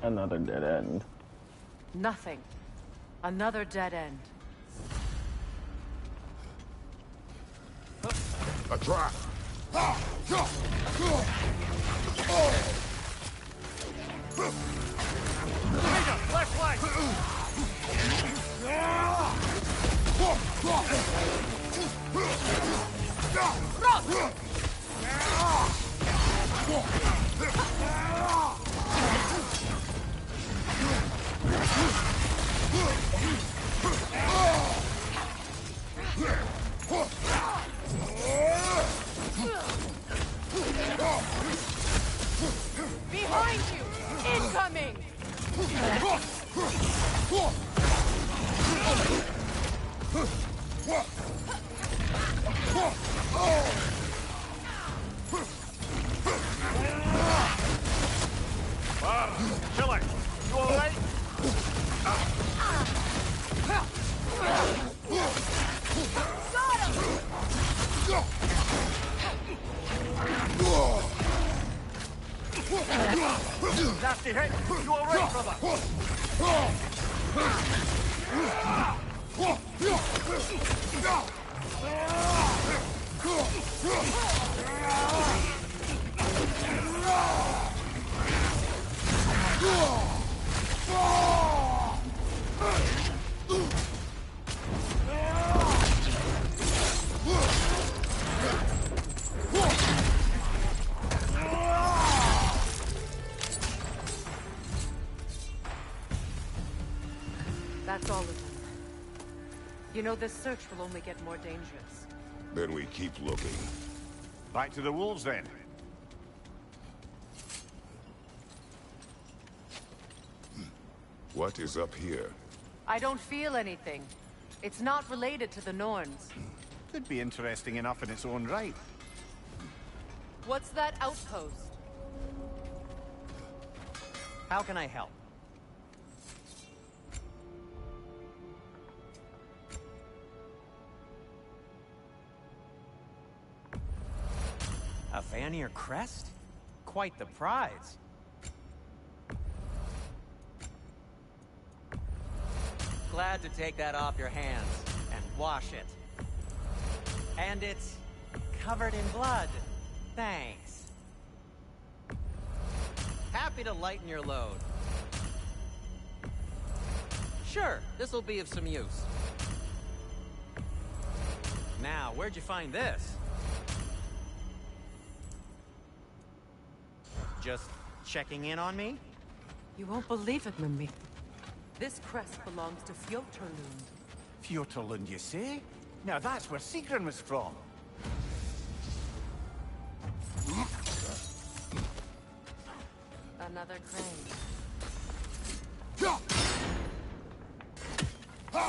Another dead end. Nothing. Another dead end. A trap! Left leg! Behind you! Incoming! Killer, you alright? Nasty hit! You alright, brother? That's all of them. You know, this search will only get more dangerous. Then we keep looking. Back to the wolves, then. What is up here? I don't feel anything. It's not related to the Norns. Could be interesting enough in its own right. What's that outpost? How can I help? A Vanir crest? Quite the prize. Glad to take that off your hands and wash it. And it's covered in blood. Thanks. Happy to lighten your load. Sure, this'll be of some use. Now, where'd you find this? Just checking in on me? You won't believe it, Mimir. This crest belongs to Fjotorlund. Fjotorlund, you say? Now that's where Sigrun was from. And another crane.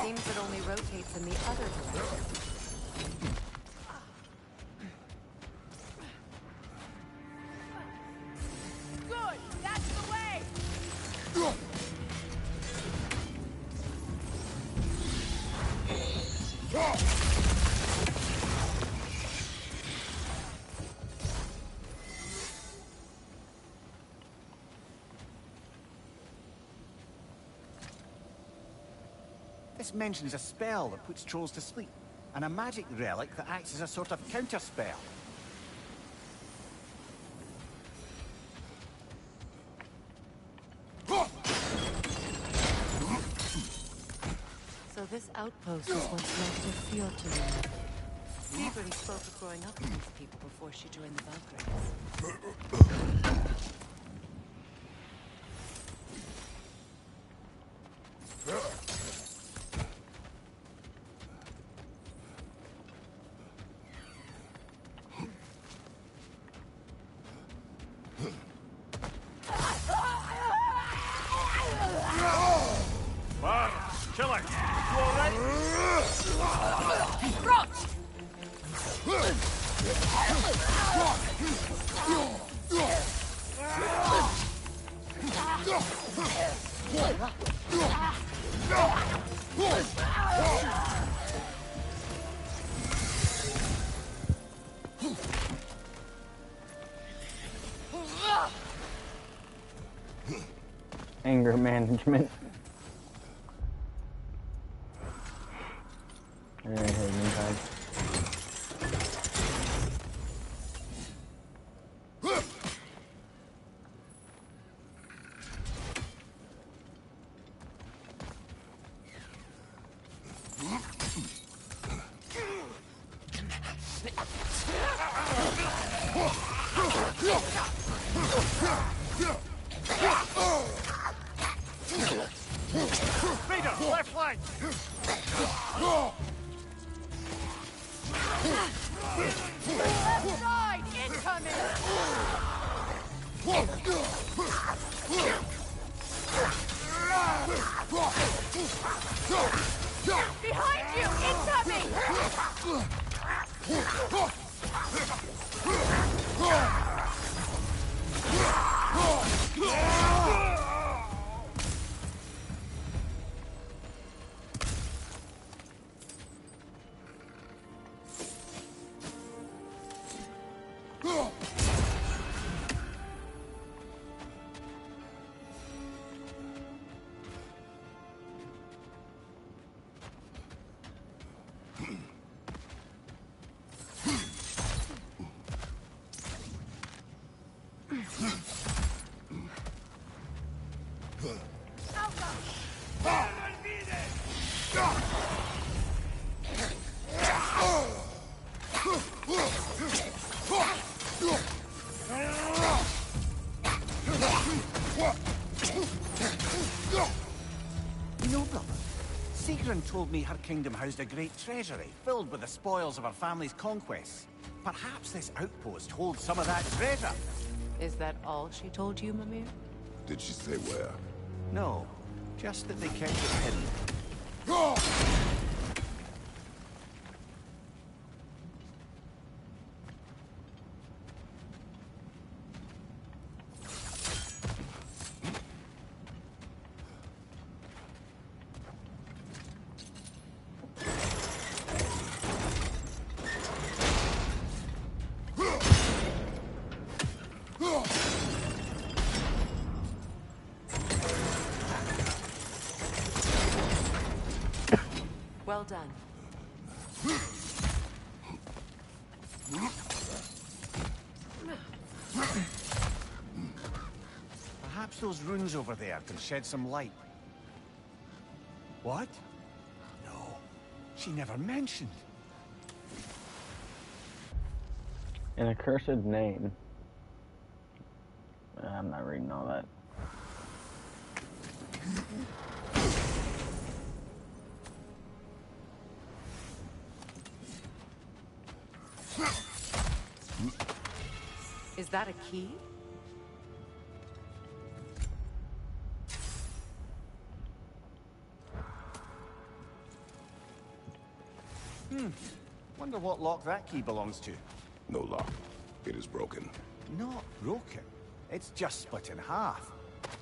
Seems it only rotates in the other direction. Good! That's the way! This mentions a spell that puts trolls to sleep, and a magic relic that acts as a sort of counter-spell. So this outpost was once left a field to me. Sigrun spoke of growing up with these people before she joined the Valkyries. Killer! You alright? Crouch! Anger management. Vader, left flank! Left side! Incoming! Behind you! Incoming! You know, brother, Sigrun told me her kingdom housed a great treasury filled with the spoils of her family's conquests. Perhaps this outpost holds some of that treasure. Is that all she told you, Mimir? Did she say where? No, just that they kept it hidden. Well done. Perhaps those runes over there can shed some light. What? No, she never mentioned. An accursed name. I'm not reading all that. Is that a key? Wonder what lock that key belongs to. No lock. It is broken. Not broken. It's just split in half.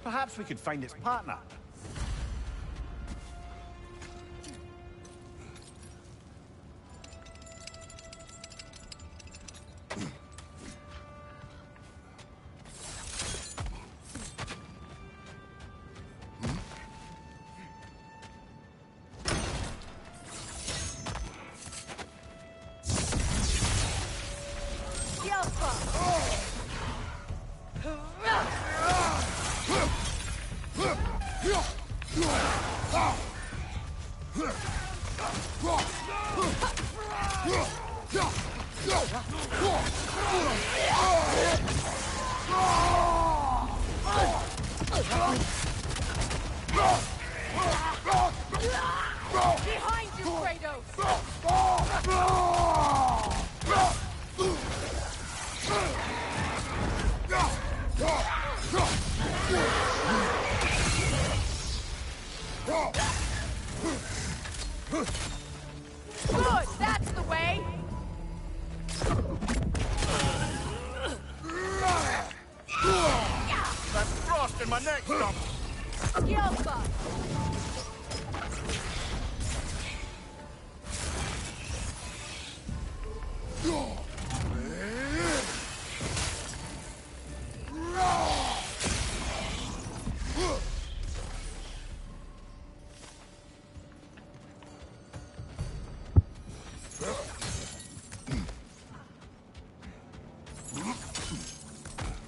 Perhaps we could find its partner. Behind you, Kratos! Good, that's the way! That's frost in my neck, stump! Yelpa!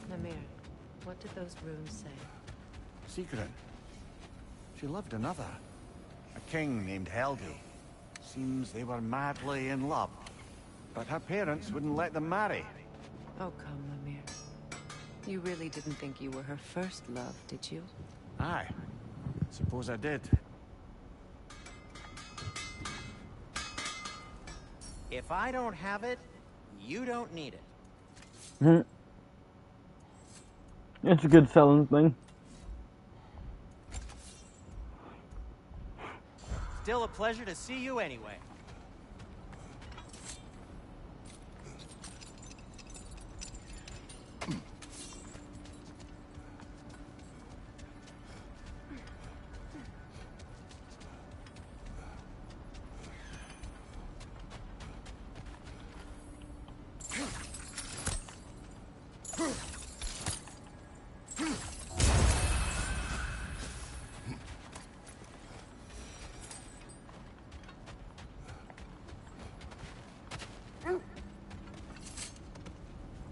Mimir, what did those runes say? Secret. She loved another. A king named Helgi. Seems they were madly in love. But her parents wouldn't let them marry. Oh, come, Mimir. You really didn't think you were her first love, did you? Aye. Suppose I did. If I don't have it, you don't need it. It's a good selling thing. Still a pleasure to see you anyway.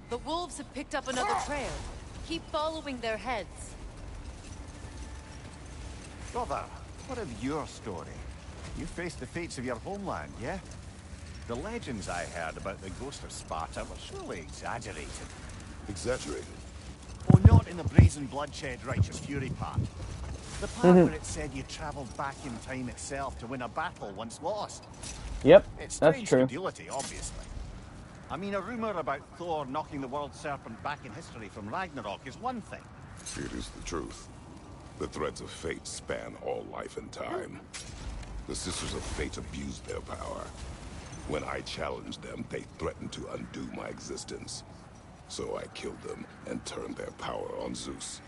The wolves have picked up another trail. Keep following their heads. Brother, what of your story? You faced the fates of your homeland, yeah? The legends I heard about the ghost of Sparta were surely exaggerated. Exaggerated? Oh, not in the brazen bloodshed righteous fury part. The part where it said you traveled back in time itself to win a battle once lost. Yep, It's that's strange true. credulity, obviously. I mean, a rumor about Thor knocking the world serpent back in history from Ragnarok is one thing. It is the truth. The threads of fate span all life and time. The Sisters of Fate abused their power. When I challenged them, they threatened to undo my existence. So I killed them and turned their power on Zeus.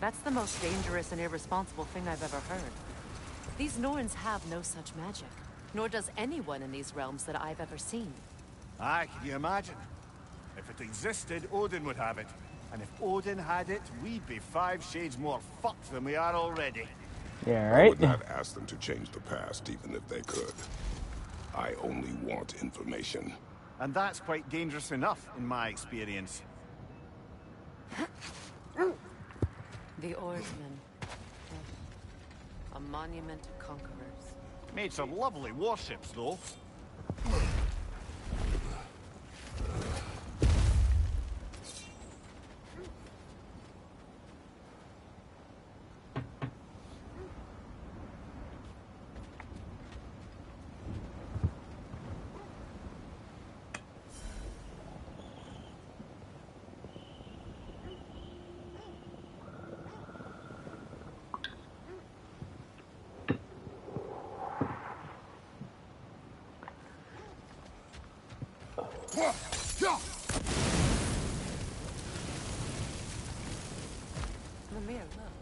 That's the most dangerous and irresponsible thing I've ever heard. These Norns have no such magic, nor does anyone in these realms that I've ever seen. Aye, can you imagine? If it existed, Odin would have it. And if Odin had it, we'd be 5 shades more fucked than we are already. Yeah, I right? would not ask them to change the past, even if they could. I only want information. And that's quite dangerous enough, in my experience. The Oarsmen. A monument to conquerors. Made some lovely warships, though. Come here, look.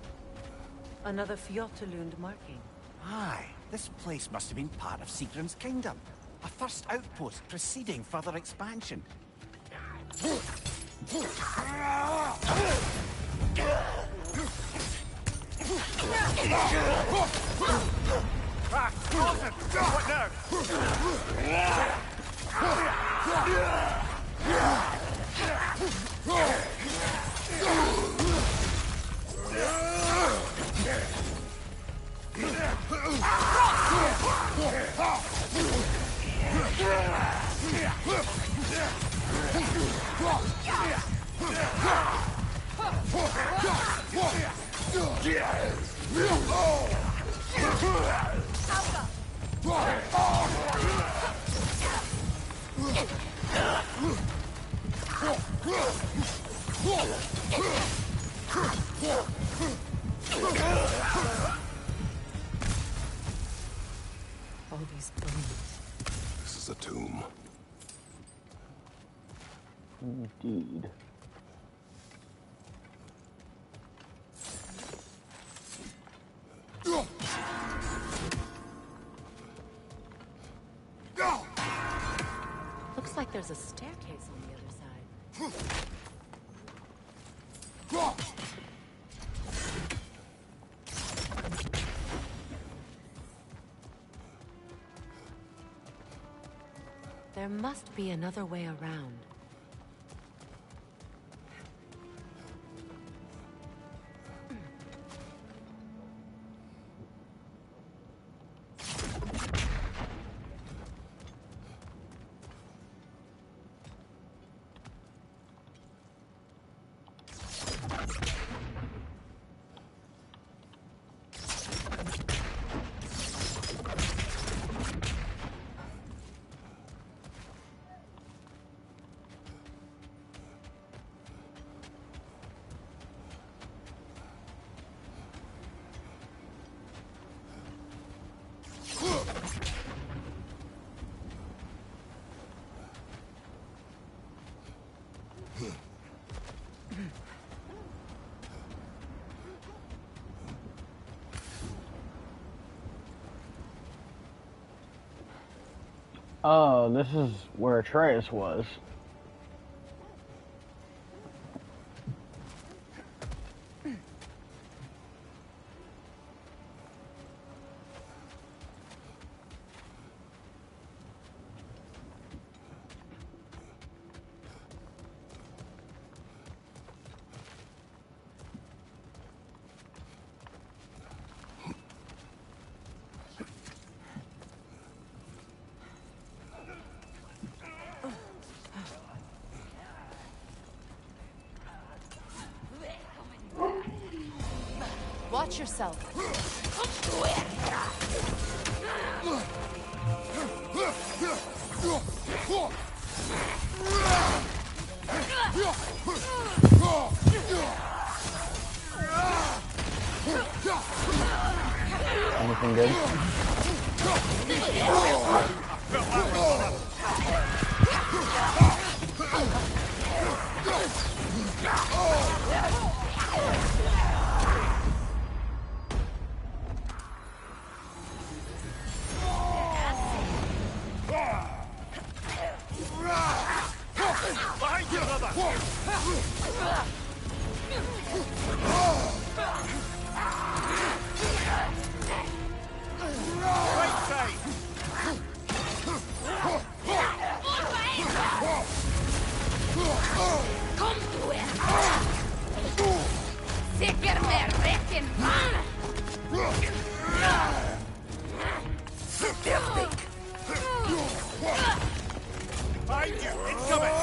Another Fjotalund marking. Aye, this place must have been part of Sigrun's kingdom. A first outpost preceding further expansion. Ah, Rosen! What now? All these bones. This is a tomb. Indeed. Looks like there's a staircase on the other side. There must be another way around. Oh, this is where Atreus was. Watch yourself. Anything good? Behind you, brother! Right side! Kom du her! Sikker med rekken! Behind you! Incoming!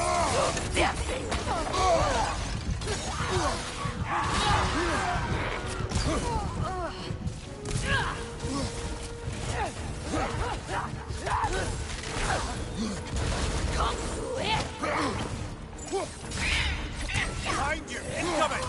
Behind you! Incoming!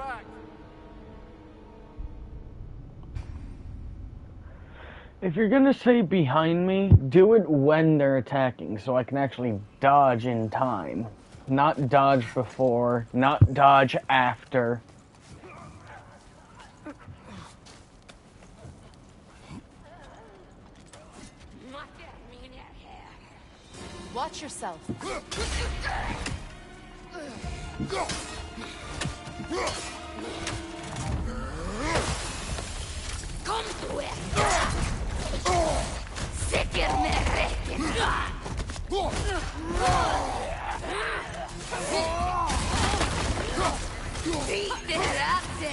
back. If you're gonna say behind me, do it when they're attacking so I can actually dodge in time. Not dodge before, not dodge after. Watch yourself. Kom du er! Sikker med rekken! Biter av det!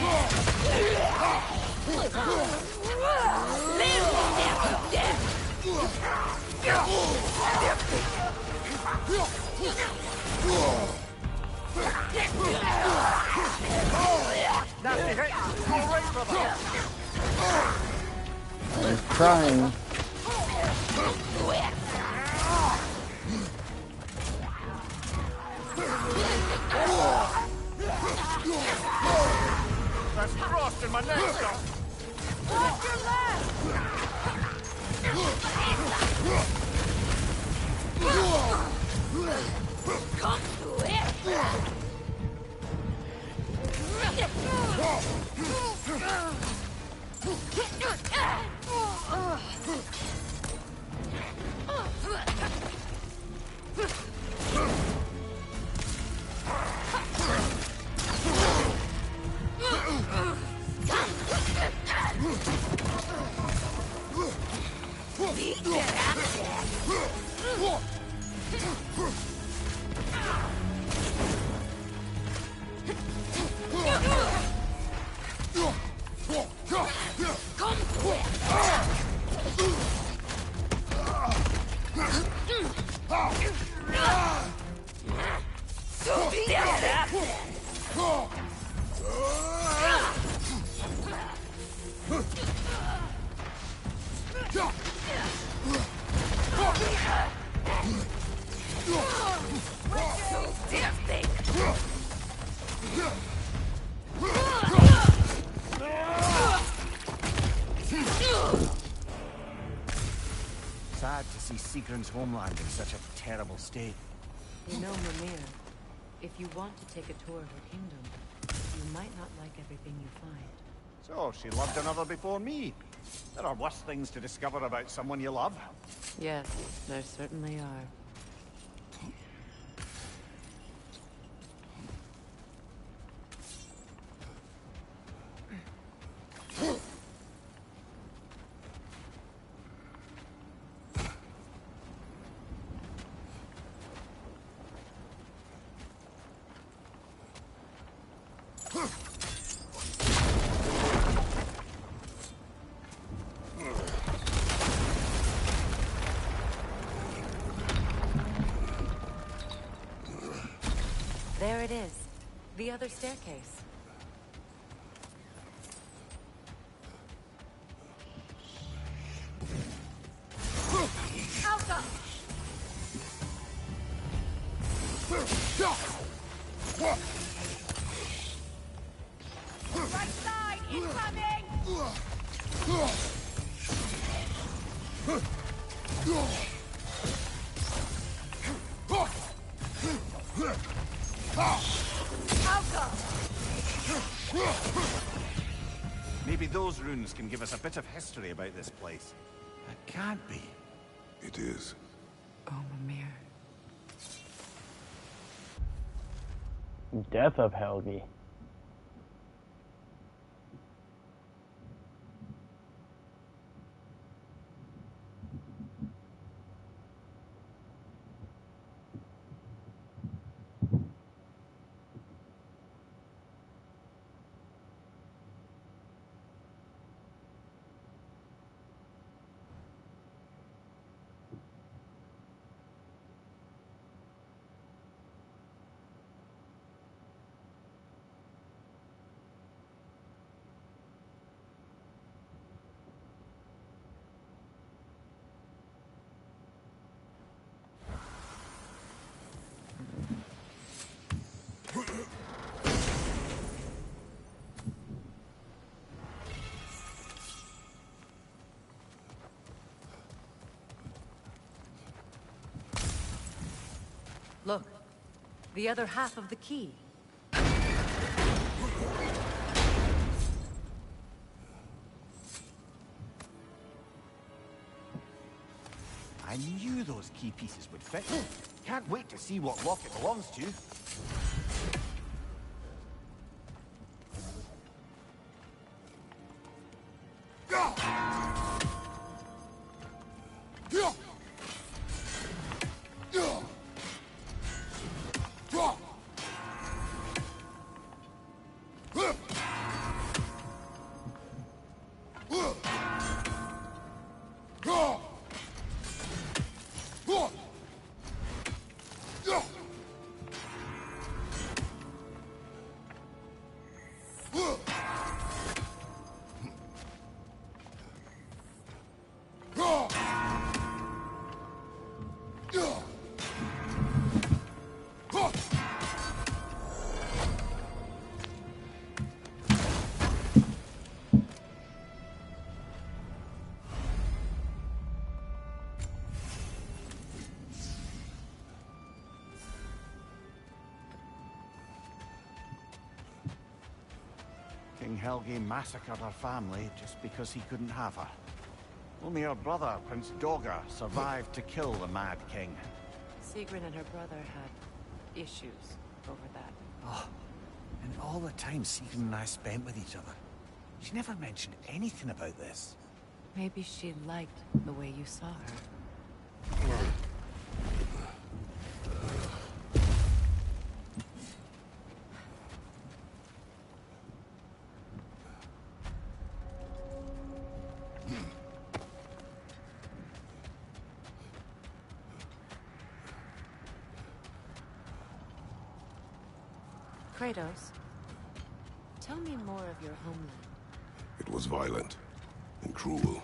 Lev med det! I'm trying. That's frost in my neck, Doc. Watch your left! Kom du er! Sad to see Sigrun's homeland in such a terrible state. You know, Mimir, if you want to take a tour of her kingdom, you might not like everything you find. So, she loved another before me. There are worse things to discover about someone you love. Yes, there certainly are. There it is. The other staircase. Alka! Right side, incoming! Maybe those runes can give us a bit of history about this place. It can't be. It is. Oh, Mimir. Death of Helgi. Look, the other half of the key. I knew those key pieces would fit. Can't wait to see what lock it belongs to. King Helge massacred her family just because he couldn't have her. Only her brother, Prince Dogger, survived to kill the Mad King. Sigrun and her brother had issues over that. Oh, and all the time Sigrun and I spent with each other. She never mentioned anything about this. Maybe she liked the way you saw her. Kratos, tell me more of your homeland. It was violent and cruel.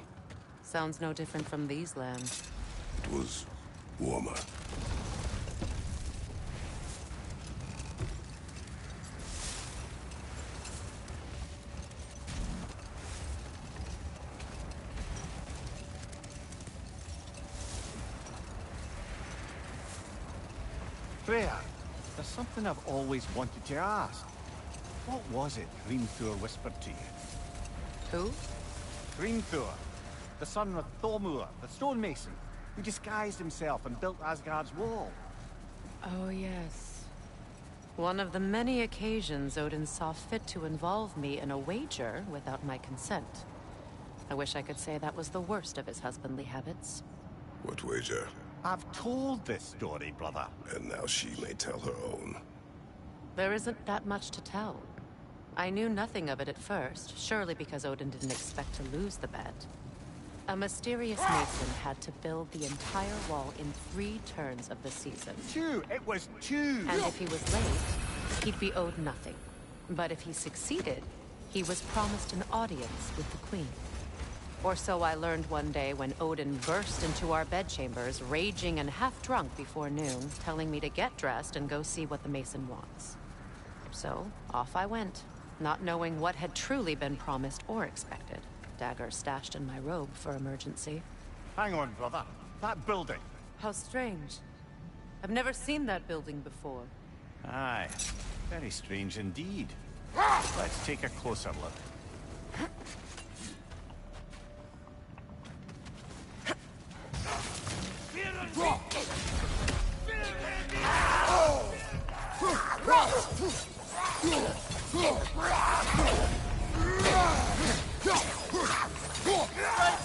Sounds no different from these lands. It was warmer. Freya, there's something I've always wanted to ask. What was it Hrimthur whispered to you? Who? Hrimthur, the son of Thormur, the stonemason, who disguised himself and built Asgard's wall. Oh, yes. One of the many occasions Odin saw fit to involve me in a wager without my consent. I wish I could say that was the worst of his husbandly habits. What wager? I've told this story, brother. And now she may tell her own. There isn't that much to tell. I knew nothing of it at first, surely because Odin didn't expect to lose the bet. A mysterious mason had to build the entire wall in 3 turns of the season. 2! It was 2! And if he was late, he'd be owed nothing. But if he succeeded, he was promised an audience with the queen. Or so I learned one day when Odin burst into our bedchambers, raging and half-drunk before noon, telling me to get dressed and go see what the mason wants. So, off I went, not knowing what had truly been promised or expected. Dagger stashed in my robe for emergency. Hang on, brother. That building. How strange. I've never seen that building before. Aye. Very strange indeed. Let's take a closer look.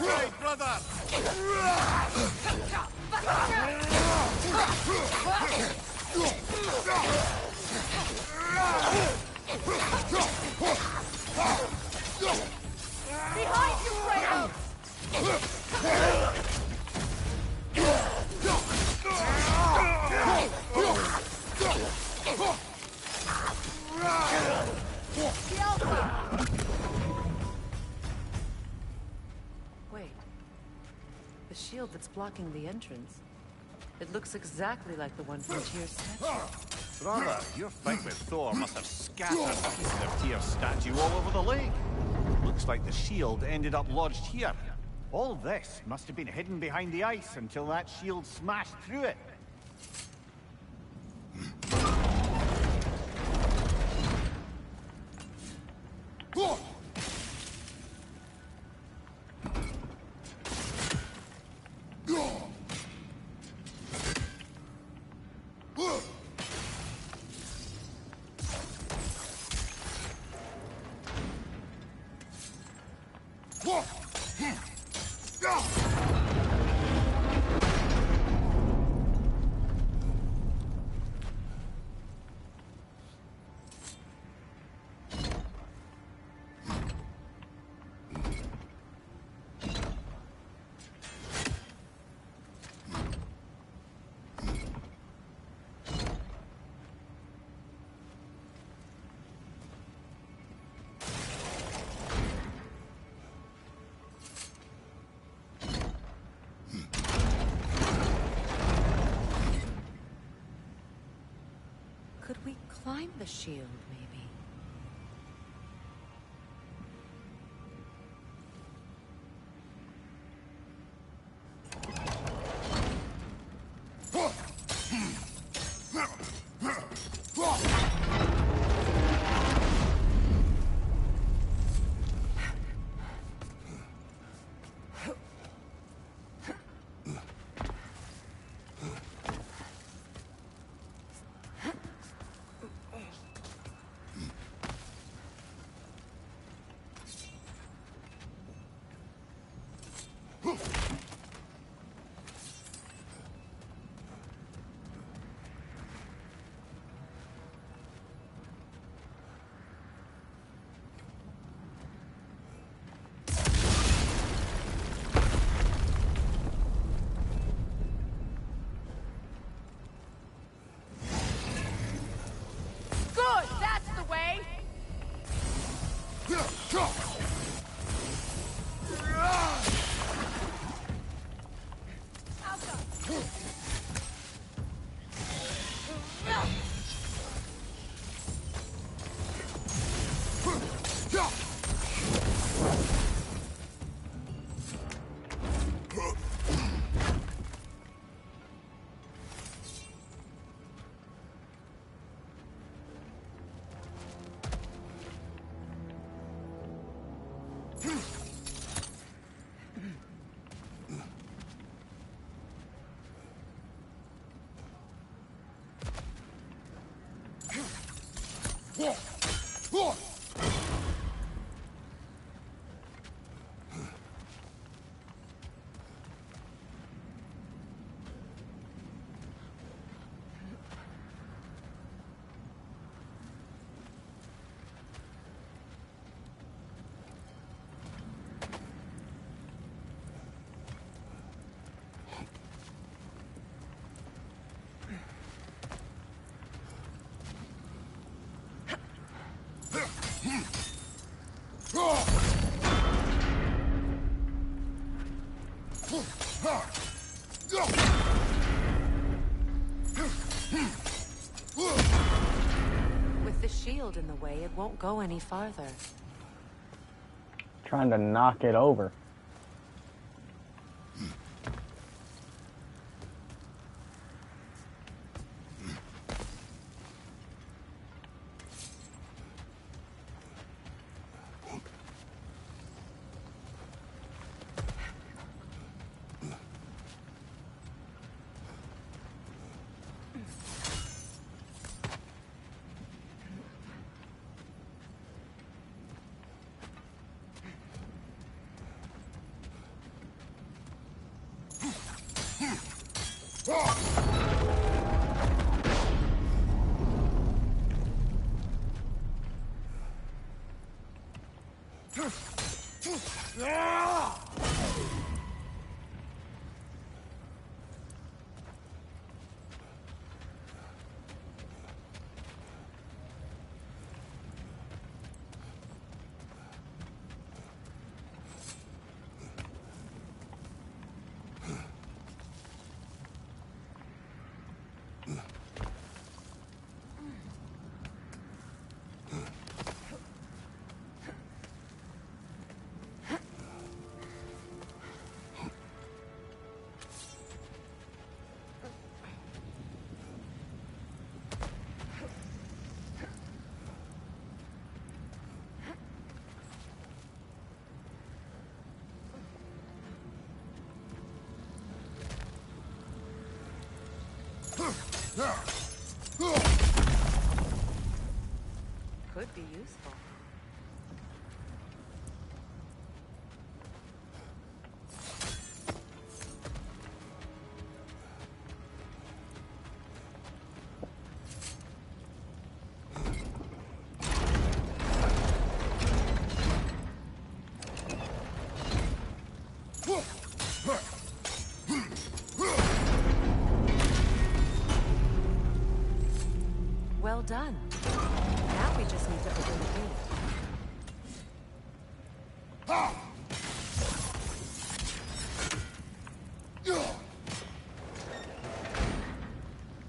Right, brother! Behind you, Kratos! Wait. The shield that's blocking the entrance. It looks exactly like the one from Tyr's statue. Brother, your fight with Thor must have scattered pieces of Tyr's statue all over the lake. Looks like the shield ended up lodged here. All this must have been hidden behind the ice until that shield smashed through it. Could we climb the shield, maybe? Good! That's the way! With the shield in the way, it won't go any farther. Trying to knock it over. Could be useful.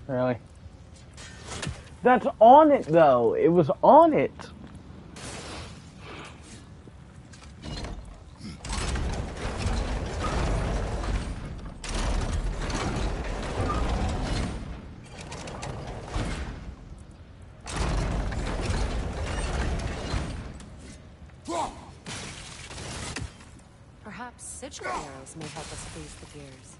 Really? That's on it, though. It was on it. Perhaps sigil arrows may help us freeze the gears.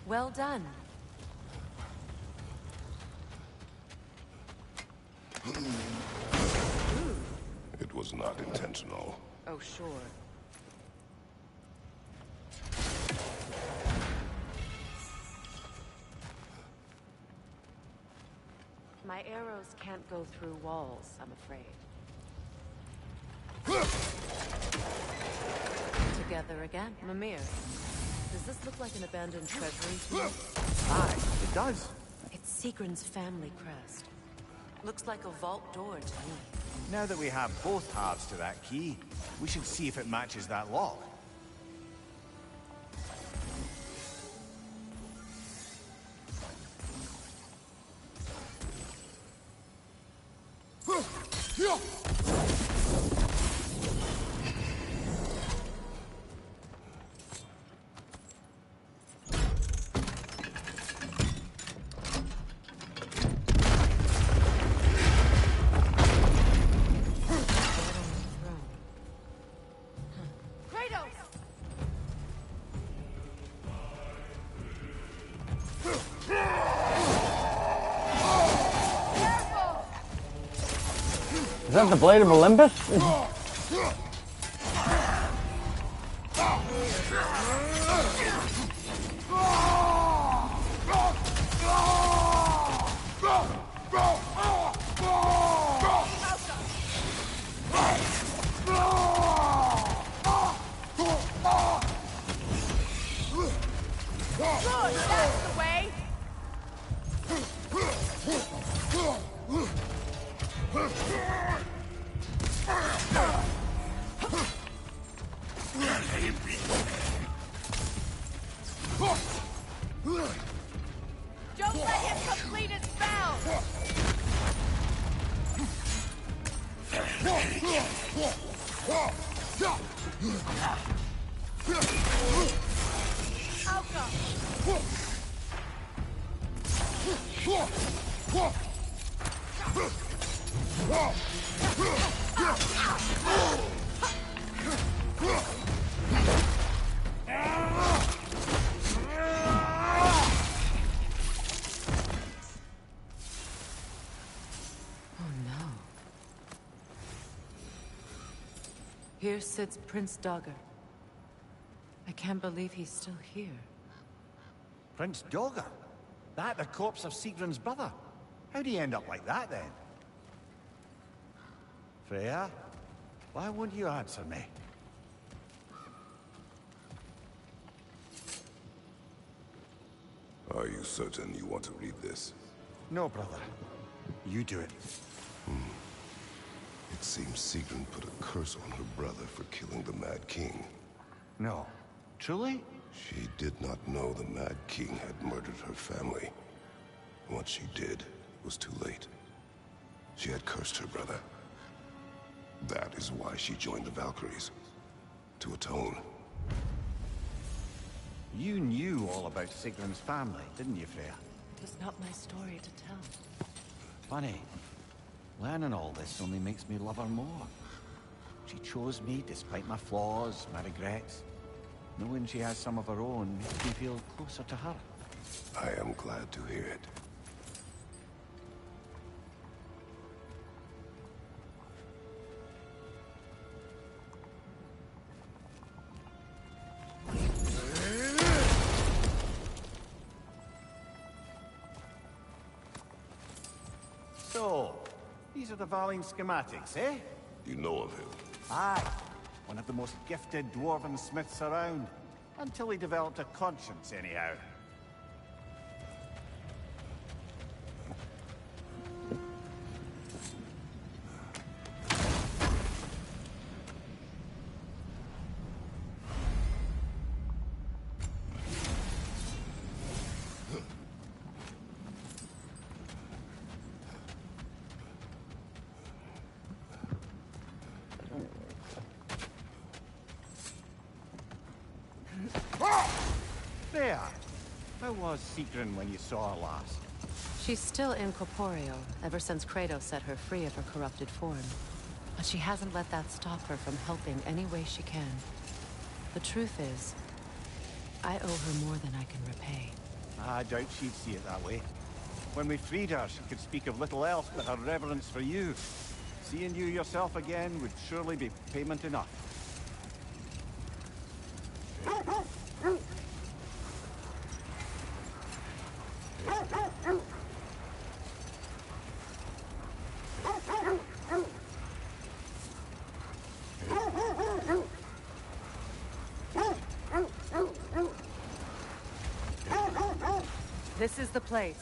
Well done. It was not intentional. Oh, sure. My arrows can't go through walls, I'm afraid. Together again. Mimir, does this look like an abandoned treasury to you? Aye, it does. It's Sigrun's family crest. Looks like a vault door to me. Now that we have both halves to that key, we should see if it matches that lock. Is that the Blade of Olympus? Good, that's the way! Don't let him complete his spell! Here sits Prince Dagger. I can't believe he's still here. Prince Dagger? That the corpse of Sigrun's brother? How'd he end up like that, then? Freya? Why won't you answer me? Are you certain you want to read this? No, brother. You do it. It seems Sigrun put a curse on her brother for killing the Mad King. No. Truly? She did not know the Mad King had murdered her family. Once she did, it was too late. She had cursed her brother. That is why she joined the Valkyries. To atone. You knew all about Sigrun's family, didn't you, Freya? It was not my story to tell. Funny. Learning all this only makes me love her more. She chose me despite my flaws, my regrets. Knowing she has some of her own makes me feel closer to her. I am glad to hear it. So, these are the Valine schematics, eh? You know of him? Aye. One of the most gifted dwarven smiths around. Until he developed a conscience, anyhow. Freya, how was Sigrun when you saw her last? She's still incorporeal, ever since Kratos set her free of her corrupted form. But she hasn't let that stop her from helping any way she can. The truth is, I owe her more than I can repay. I doubt she'd see it that way. When we freed her, she could speak of little else but her reverence for you. Seeing you yourself again would surely be payment enough. This is the place.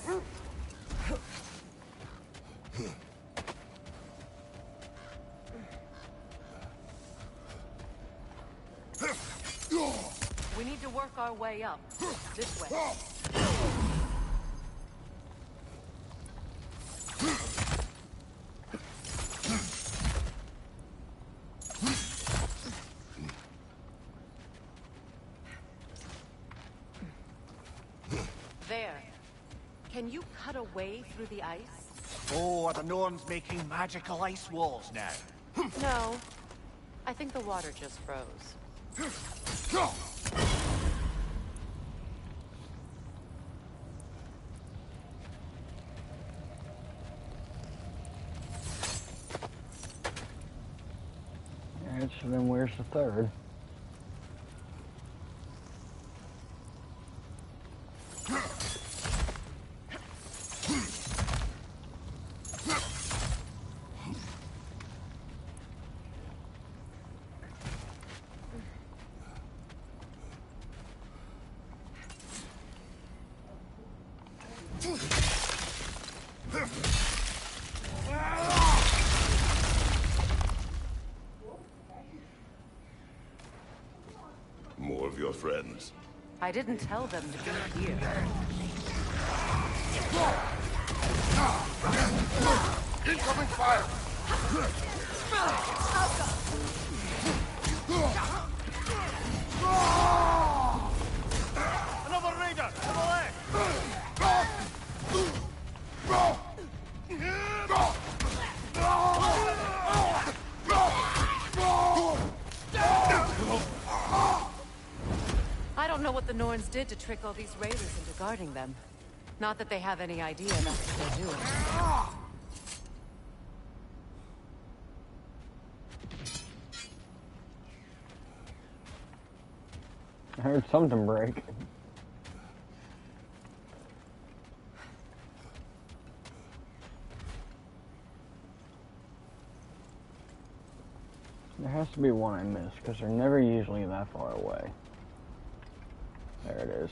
We need to work our way up. This way. There. Can you cut a way through the ice? Oh, are the Norns making magical ice walls now? No. I think the water just froze. Alright, so then where's the third? More of your friends. I didn't tell them to be here. Incoming fire! Another raider! To the left! I don't know what the Norns did to trick all these raiders into guarding them. Not that they have any idea that's what they're doing. I heard something break. There has to be one I missed, because they're never usually that far away. There it is.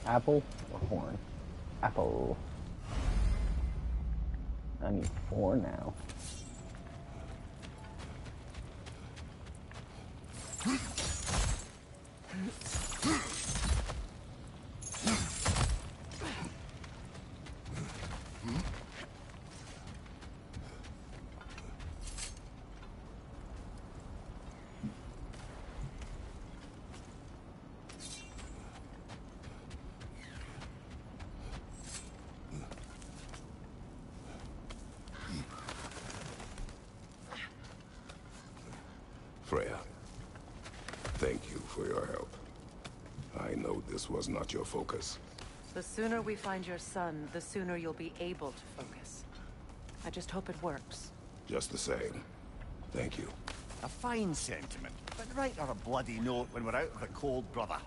Apple or horn? Apple. I need 4 now. Freya, thank you for your help. I know this was not your focus. The sooner we find your son, the sooner you'll be able to focus. I just hope it works. Just the same, thank you. A fine sentiment, but write her a bloody note when we're out of the cold, brother.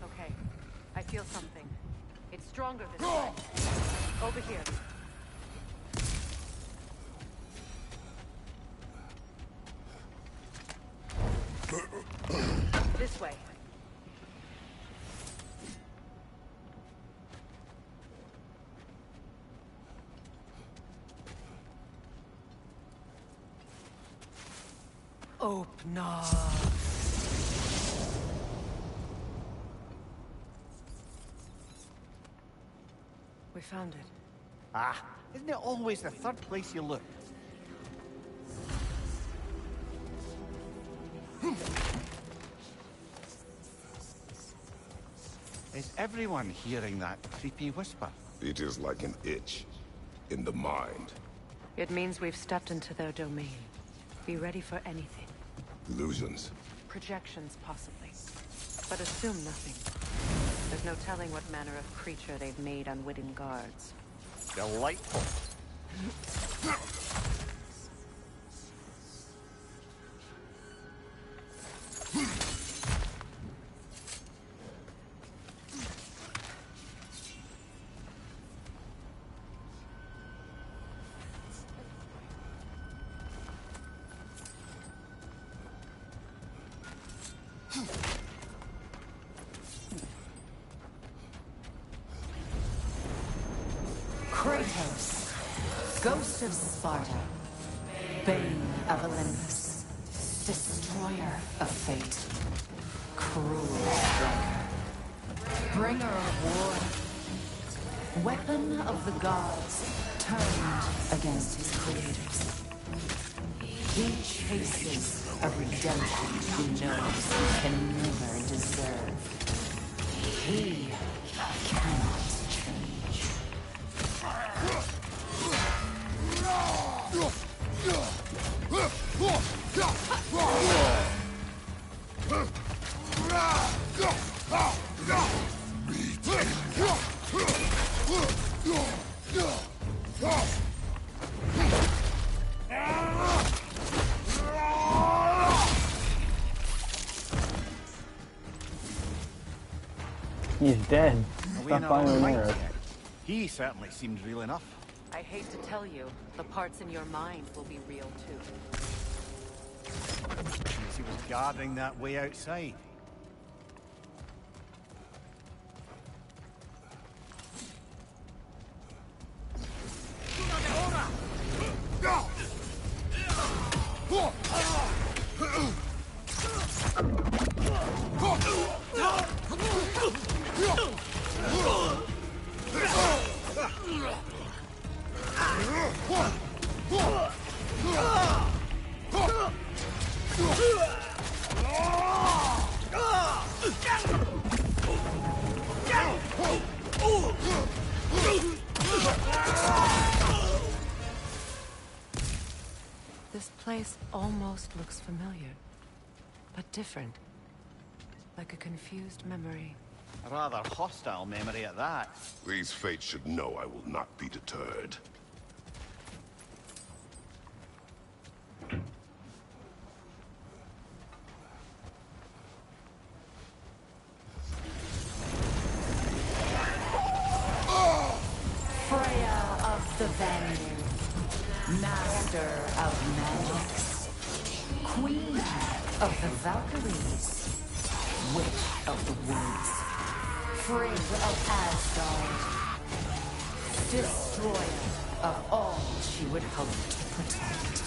Okay, I feel something. It's stronger this way. Over here. This way. Open up. We found it. Ah, isn't it always the third place you look? Is everyone hearing that creepy whisper? It is like an itch in the mind. It means we've stepped into their domain. Be ready for anything. Illusions. Projections, possibly. But assume nothing. There's no telling what manner of creature they've made unwitting guards. Delightful. Kratos, Ghost of Sparta, Bane of Olympus, Destroyer of Fate, Cruel Striker, Bringer of War, Weapon of the Gods, turned against his creators. He chases a redemption he knows he can never deserve. He cannot change. He's dead. Stop firing arrows. He certainly seemed real enough. I hate to tell you, the parts in your mind will be real too. He was guarding that way outside. This place almost looks familiar, but different. Like a confused memory. A rather hostile memory at that. These fates should know I will not be deterred. Freya of the Vanguard, Master of Magics, Queen of the Valkyries, Witch of the Woods, Frigg of Asgard, Destroyer of all she would hope to protect.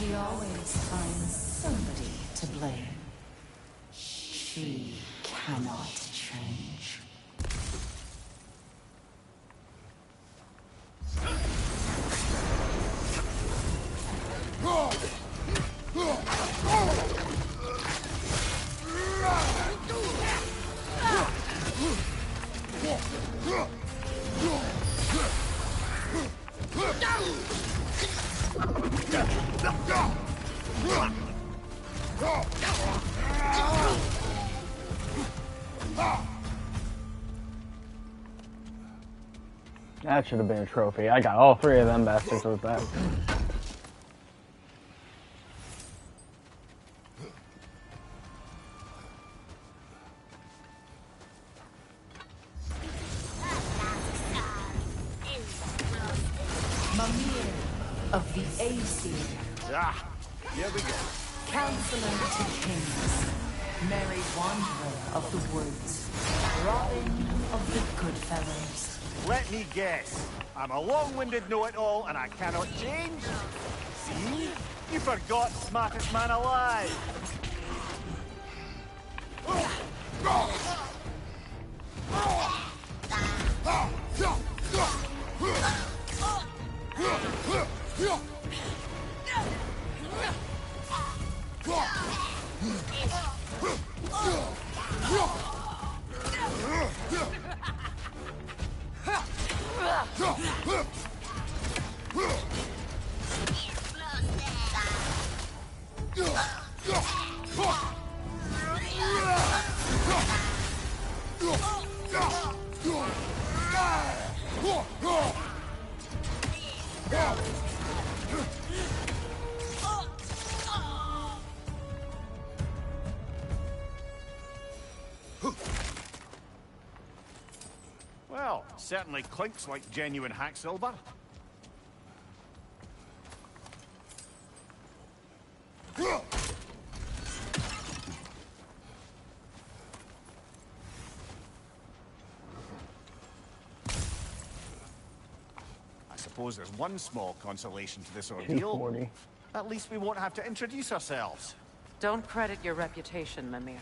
She always finds somebody to blame. She cannot change. That should have been a trophy. I got all three of them bastards with that. Mimir of the Aesir. Ah, here we go. Counselor to kings. Merry wanderer of the woods. Robin of the Goodfellows. Let me guess. I'm a long-winded know-it-all and I cannot change? See? You forgot smartest man alive. Well, certainly clinks like genuine hack silver. I suppose there's one small consolation to this ordeal. 240. At least we won't have to introduce ourselves. Don't credit your reputation, Mimir.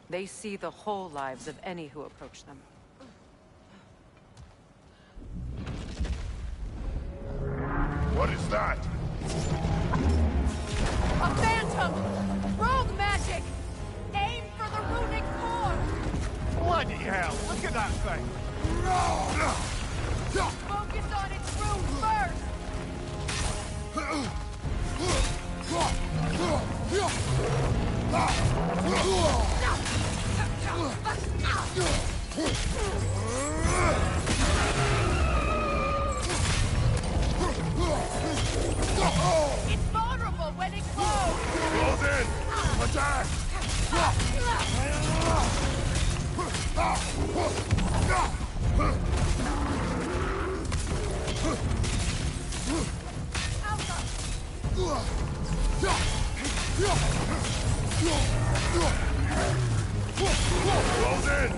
They see the whole lives of any who approach them. What is that? A phantom! Rogue magic! Aim for the runic core! Bloody hell, look at that thing! Focus on its rune first! It's vulnerable when it glows! Close in! Attack! Close in!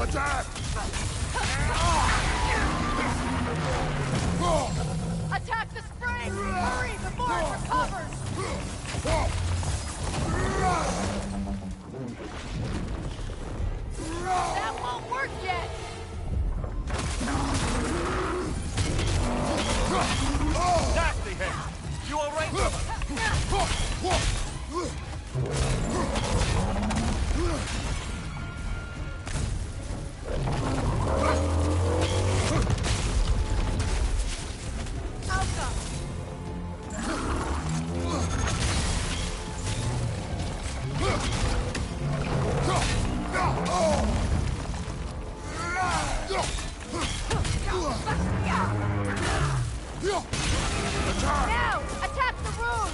Attack! Attack the spring! Hurry before it recovers! That won't work yet! Nasty hit! You alright, brother? Now! Attack the rune!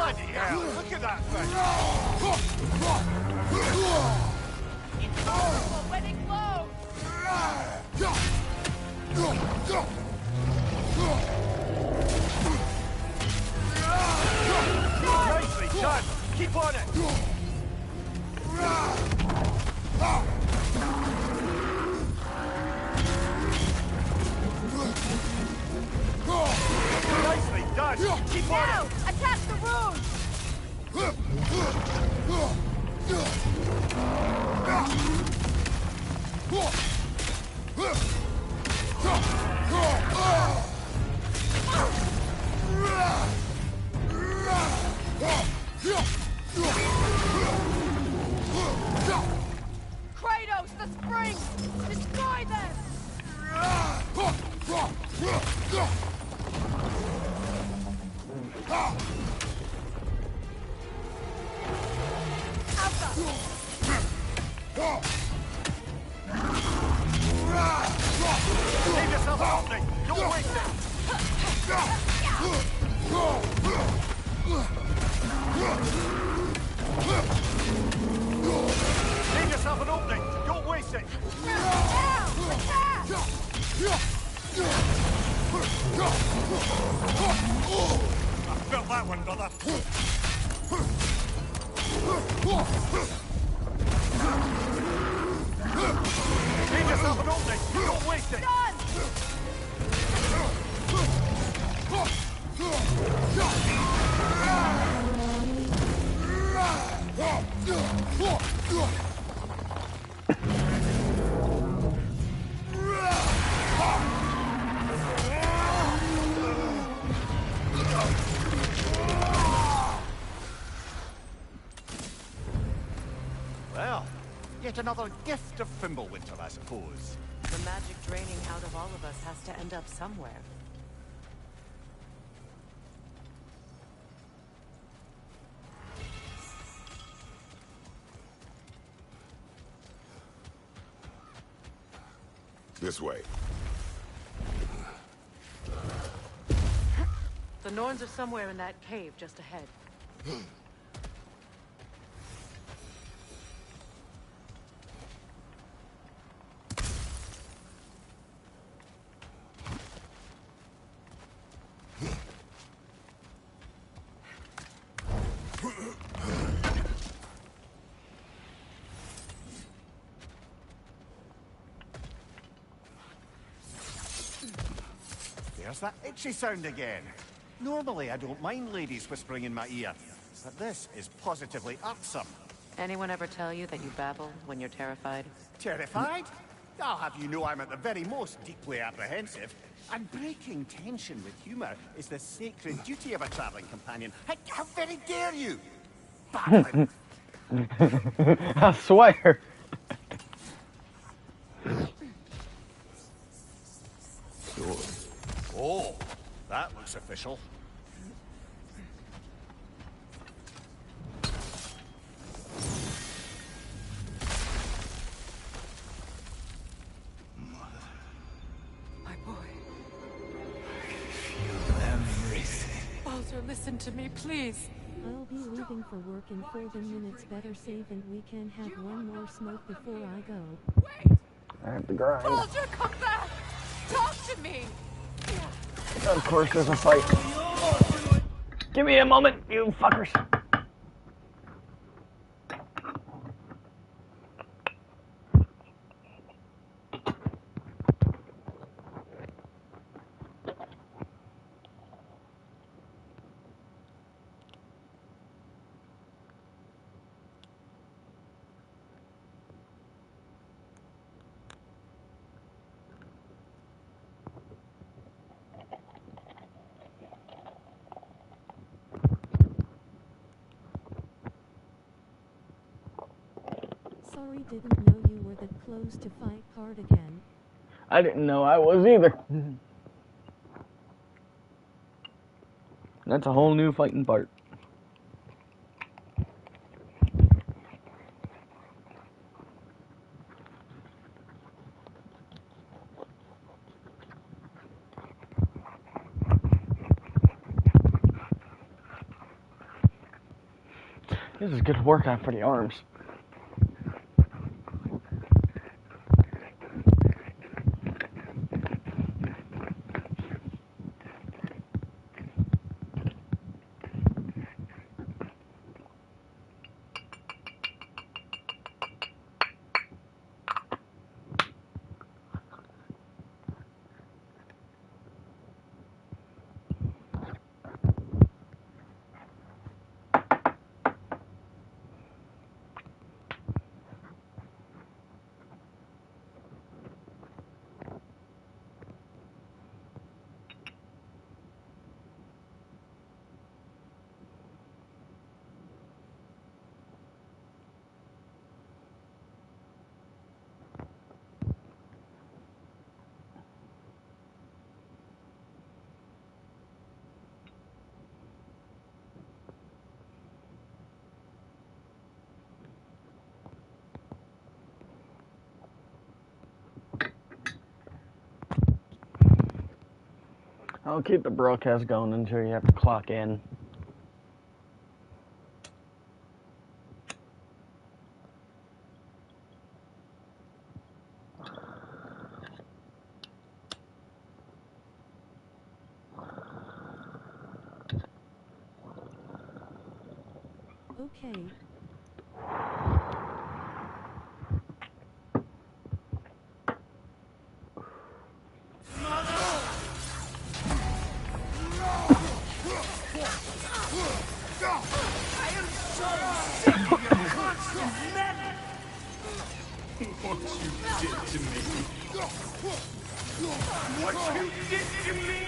Bloody hell, look at that thing! It's powerful when it Nicely done! Keep on it! Nicely done! Keep on Now, it! attack the rune! Kratos, the springs! Destroy them! Save yourself an opening! Don't waste it! Save yourself an opening! Don't waste it! I felt that one, brother! Save yourself an opening! Don't waste it! Well, yet another gift of Fimbulwinter, I suppose. The magic draining out of all of us has to end up somewhere. This way. The Norns are somewhere in that cave just ahead. There's that itchy sound again. Normally, I don't mind ladies whispering in my ear, but this is positively irksome. Anyone ever tell you that you babble when you're terrified? Terrified? I'll have you know I'm at the very most deeply apprehensive. And breaking tension with humor is the sacred duty of a traveling companion. How very dare you? Babbling. I swear. Oh, that looks official. My boy. Feel everything. Baldur, listen to me, please. I'll be leaving for work in 40 minutes. Better save and we can have one more smoke before I go. I have to grind. Baldur, come back! Talk to me! Of course there's a fight. Give me a moment, you fuckers. Sorry, didn't know you were that close to fight hard again. I didn't know I was either. That's a whole new fighting part. This is a good workout for the arms. I'll keep the broadcast going until you have to clock in. Okay. What you did to me. What you did to me!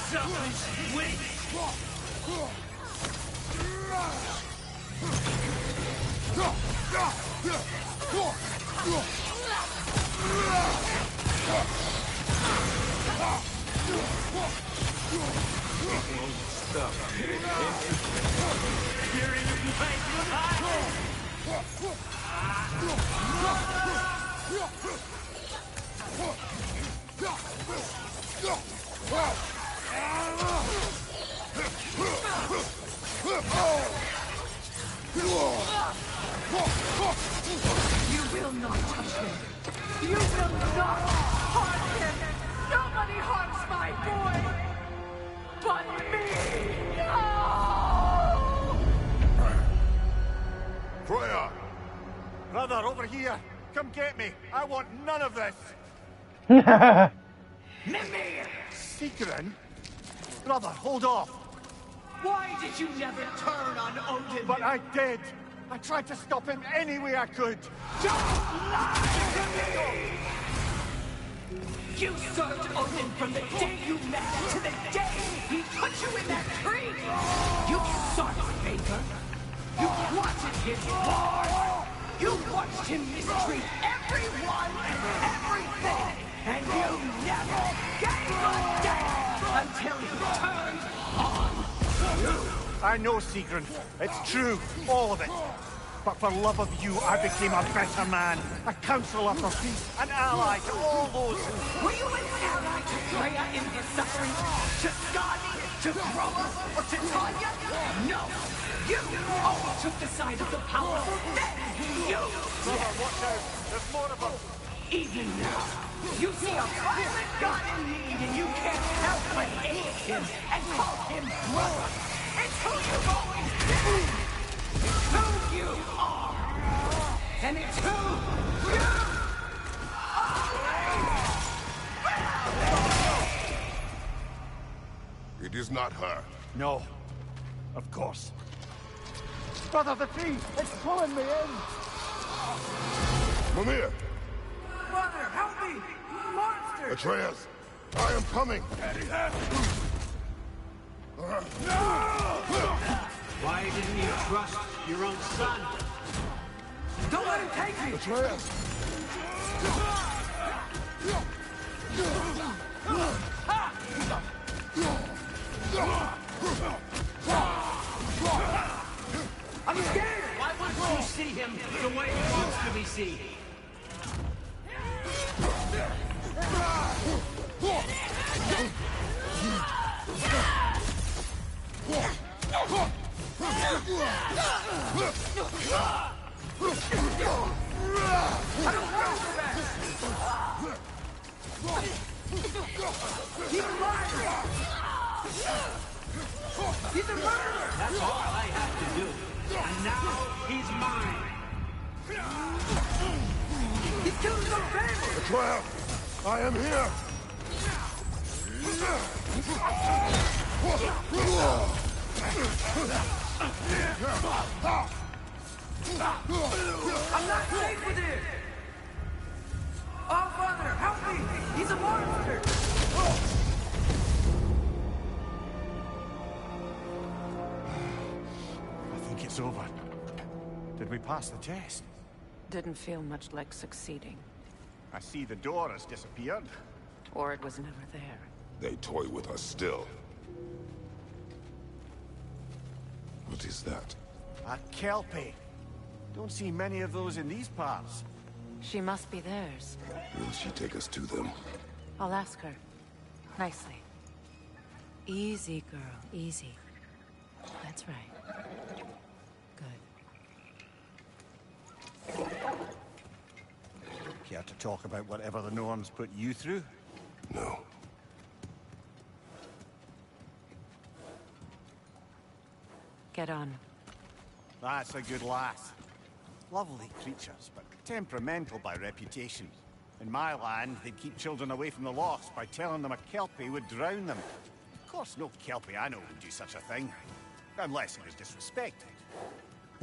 Selfish witch! You will not touch him. You will not harm him. Nobody harms my boy. But me. No! Freya! Brother, over here! Come get me! I want none of this! Mimir! Secret? Brother, hold off! Why did you never turn on Odin? But I did! I tried to stop him any way I could! Don't lie to me! You served Odin from the day you met to the day he put you in that tree! You sought his favor! You wanted his war! You watched him mistreat everyone and everything! And you never gave a damn until he turned on you! I know, Sigrun. It's true. All of it. But for love of you, I became a better man. A counselor for peace. An ally to all those who... Were you an ally to Freya in her suffering? To Skadi? To Groa? Or to Tanya? No! You only took the side of the powerful, then you... Brother, watch out. There's more of them. Even now, you see a violent god in need and you can't help but aid him and call him brother. It's who you've always been! It's who you are! And it's who you are! It is not her. No. Of course. Brother, the tree! It's pulling me in! Mimir! Mother, help me! Monster! Atreus! I am coming! Why didn't you trust your own son? Don't let him take me! Atreus! I'm scared! Why wouldn't you see him the way he wants to be seen? He's alive! He's a murderer! That's all I have to do. And now he's mine. He's killing some family! The trap! I am here! I'm not safe with it! Oh, Father, help me! He's a monster! I think it's over. Did we pass the test? Didn't feel much like succeeding. I see the door has disappeared. Or it was never there. They toy with us still. What is that? A Kelpie. Don't see many of those in these parts. She must be theirs. Will she take us to them? I'll ask her. Nicely. Easy, girl. Easy. That's right. Good. Care to talk about whatever the Norns put you through? No. Get on. That's a good lass. Lovely creatures, but temperamental by reputation. In my land, they'd keep children away from the lost by telling them a Kelpie would drown them. Of course, no Kelpie I know would do such a thing. Unless he was disrespected.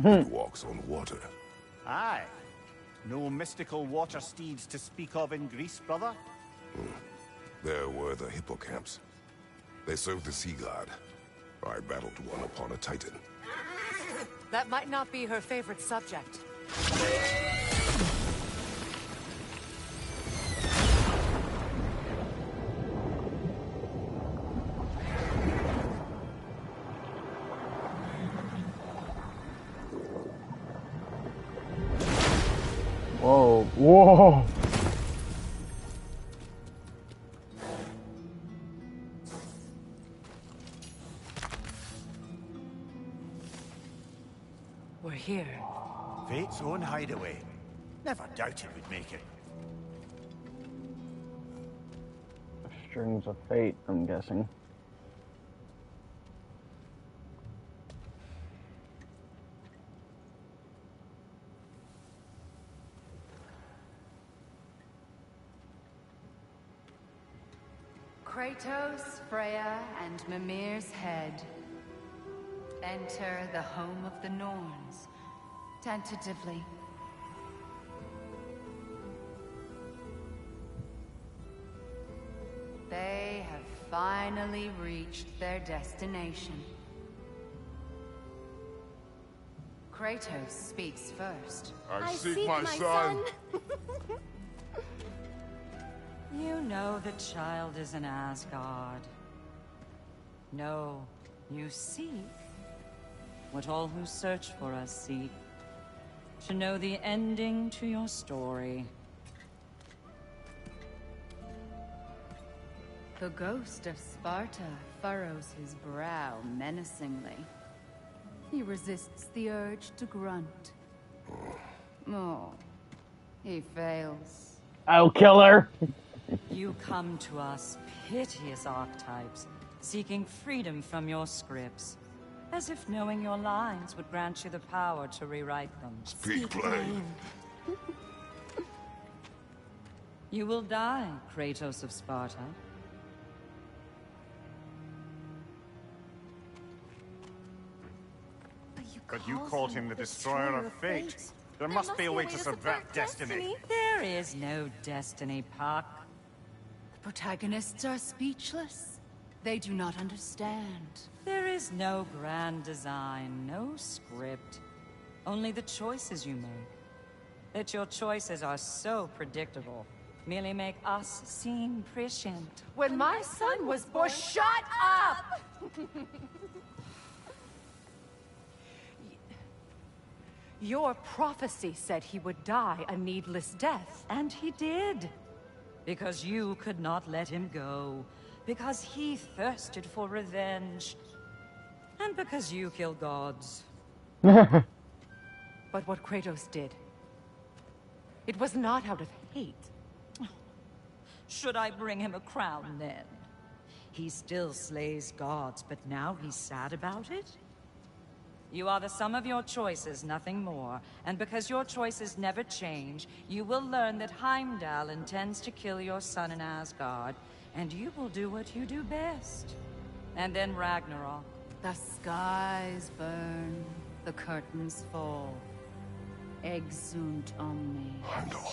He walks on water. Aye. No mystical water steeds to speak of in Greece, brother? There were the hippocamps. They served the sea god. I battled one upon a titan. That might not be her favorite subject. Whoa, whoa! We're here. Fate's own hideaway. Never doubted we'd make it. Strings of fate, I'm guessing. Kratos, Freya, and Mimir's head. Enter the home of the Norns, tentatively. They have finally reached their destination. Kratos speaks first. I seek my son. You know the child is in Asgard. No, you seek what all who search for us seek. To know the ending to your story. The ghost of Sparta furrows his brow menacingly. He resists the urge to grunt. Oh, he fails. I'll kill her. You come to us, piteous archetypes, seeking freedom from your scripts. As if knowing your lines would grant you the power to rewrite them. Speak plain. You will die, Kratos of Sparta. But you called him the Destroyer of Fate. There must be a way to subvert destiny. There is no destiny, Puck. The protagonists are speechless. They do not understand. There is no grand design, no script. Only the choices you make. That your choices are so predictable, merely make us seem prescient. When my son was born, shut up! Your prophecy said he would die a needless death. And he did. Because you could not let him go. Because he thirsted for revenge. And because you kill gods. But what Kratos did, it was not out of hate. Should I bring him a crown then? He still slays gods, but now he's sad about it? You are the sum of your choices, nothing more. And because your choices never change, you will learn that Heimdall intends to kill your son in Asgard, and you will do what you do best. And then Ragnarok. The skies burn, the curtains fall. Exunt omne. Heimdall.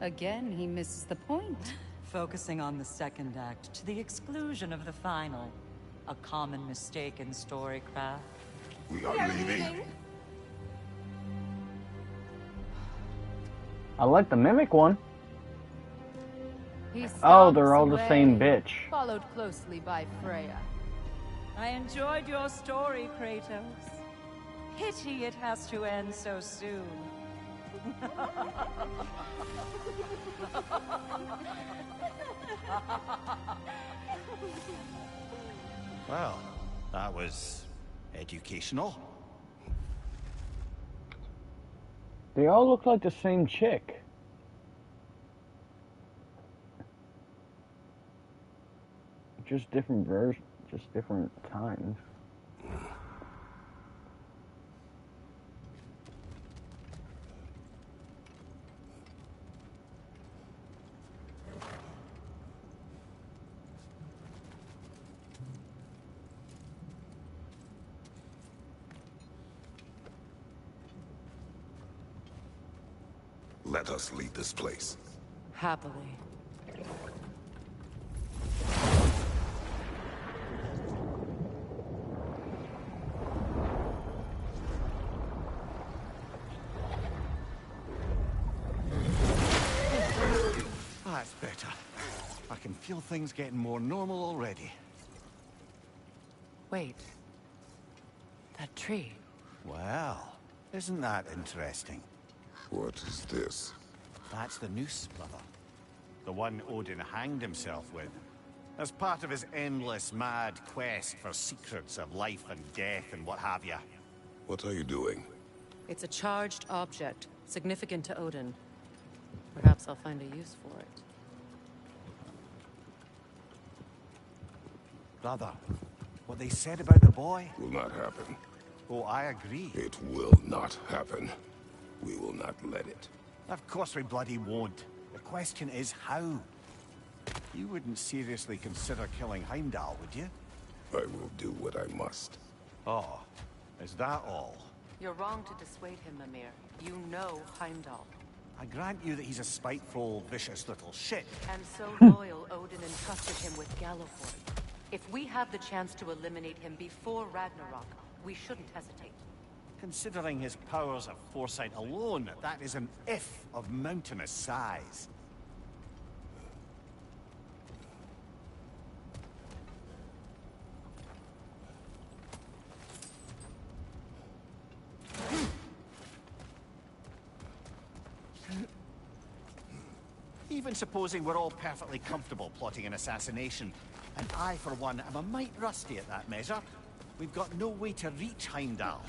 Again, he misses the point. Focusing on the second act to the exclusion of the final. A common mistake in storycraft. We are leaving. I like the mimic one. He Oh, they're all stomps the same away, bitch. followed closely by Freya. I enjoyed your story, Kratos. Pity it has to end so soon. Well, that was educational. They all look like the same chick. Just different versions, just different times. Let us leave this place. Happily. That's better. I can feel things getting more normal already. Wait. That tree. Well, isn't that interesting? What is this? That's the noose, brother. The one Odin hanged himself with. As part of his endless, mad quest for secrets of life and death and what have you. What are you doing? It's a charged object, significant to Odin. Perhaps I'll find a use for it. Brother, what they said about the boy? Will not happen. Oh, I agree. It will not happen. We will not let it. Of course we bloody won't. The question is how. You wouldn't seriously consider killing Heimdall, would you? I will do what I must. Oh, is that all? You're wrong to dissuade him, Mimir. You know Heimdall. I grant you that he's a spiteful, vicious little shit. And so loyal, Odin entrusted him with Galliford. If we have the chance to eliminate him before Ragnarok, we shouldn't hesitate. Considering his powers of foresight alone, that is an if of mountainous size. Even supposing we're all perfectly comfortable plotting an assassination, and I, for one, am a mite rusty at that measure, we've got no way to reach Heimdall,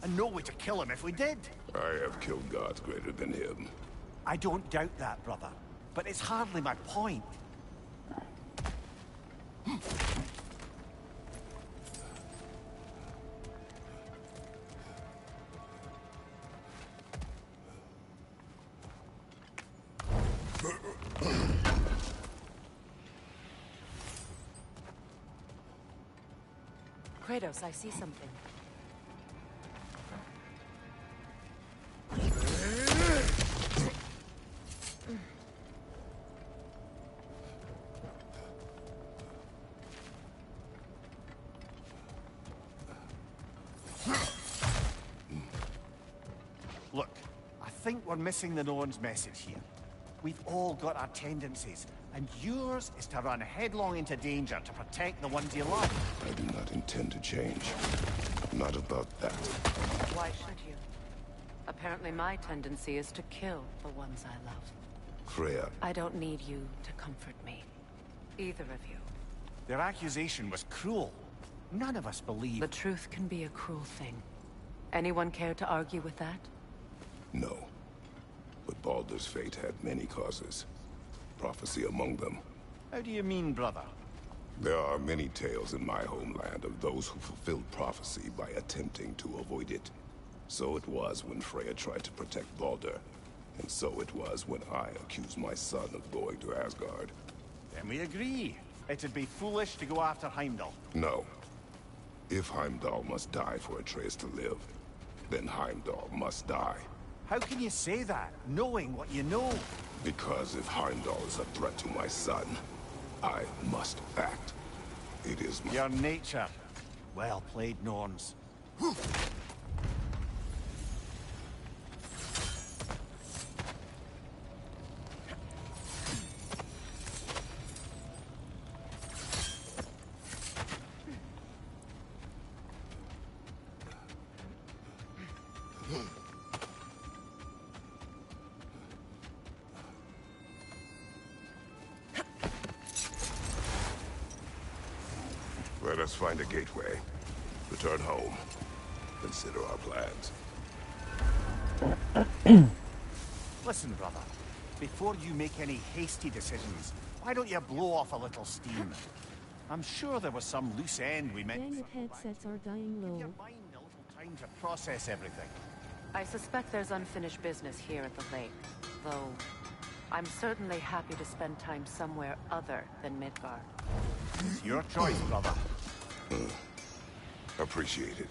and no way to kill him if we did. I have killed gods greater than him. I don't doubt that, brother, but it's hardly my point. Kratos, I see something. Look, I think we're missing the Norn's message here. We've all got our tendencies, and yours is to run headlong into danger to protect the ones you love. I do not intend to change. Not about that. Why should you? Apparently my tendency is to kill the ones I love. Freya. I don't need you to comfort me. Either of you. Their accusation was cruel. None of us believe. The truth can be a cruel thing. Anyone care to argue with that? No. But Baldur's fate had many causes. Prophecy among them. How do you mean, brother? There are many tales in my homeland of those who fulfilled prophecy by attempting to avoid it. So it was when Freya tried to protect Baldur. And so it was when I accused my son of going to Asgard. Then we agree. It'd be foolish to go after Heimdall. No. If Heimdall must die for Atreus to live, then Heimdall must die. How can you say that, knowing what you know? Because if Heimdall is a threat to my son, I must act. It is my... Your nature. Well played, Norns. Let us find a gateway. Return home. Consider our plans. Listen, brother. Before you make any hasty decisions, why don't you blow off a little steam? I'm sure there was some loose end we meant... Dang it, headsets are dying low. Give your mind a little time to process everything. I suspect there's unfinished business here at the lake, though I'm certainly happy to spend time somewhere other than Midgard. It's your choice, brother. Appreciate it.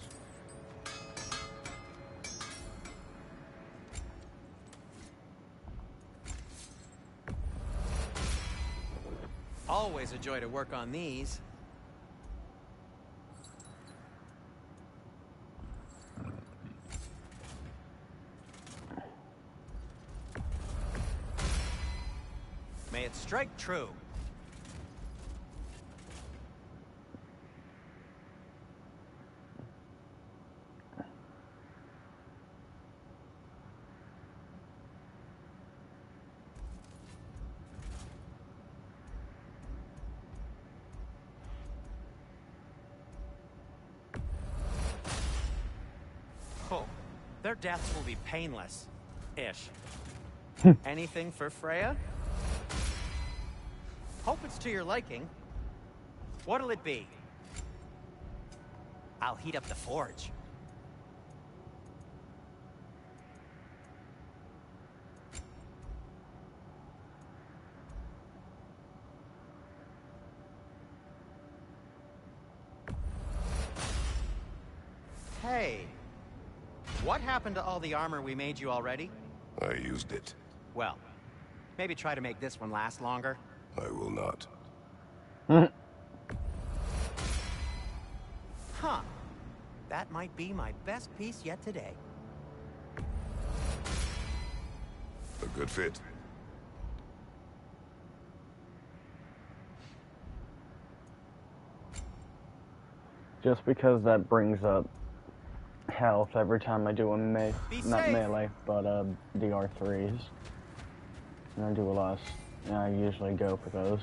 Always a joy to work on these. May it strike true. Oh, their deaths will be painless. Ish. Anything for Freya? Hope it's to your liking. What'll it be? I'll heat up the forge. Hey, what happened to all the armor we made you already? I used it. Well, maybe try to make this one last longer. I will not. Huh. That might be my best piece yet today. A good fit. Just because that brings up health every time I do a not melee, but DR3s. And I do a lot of, I usually go for those.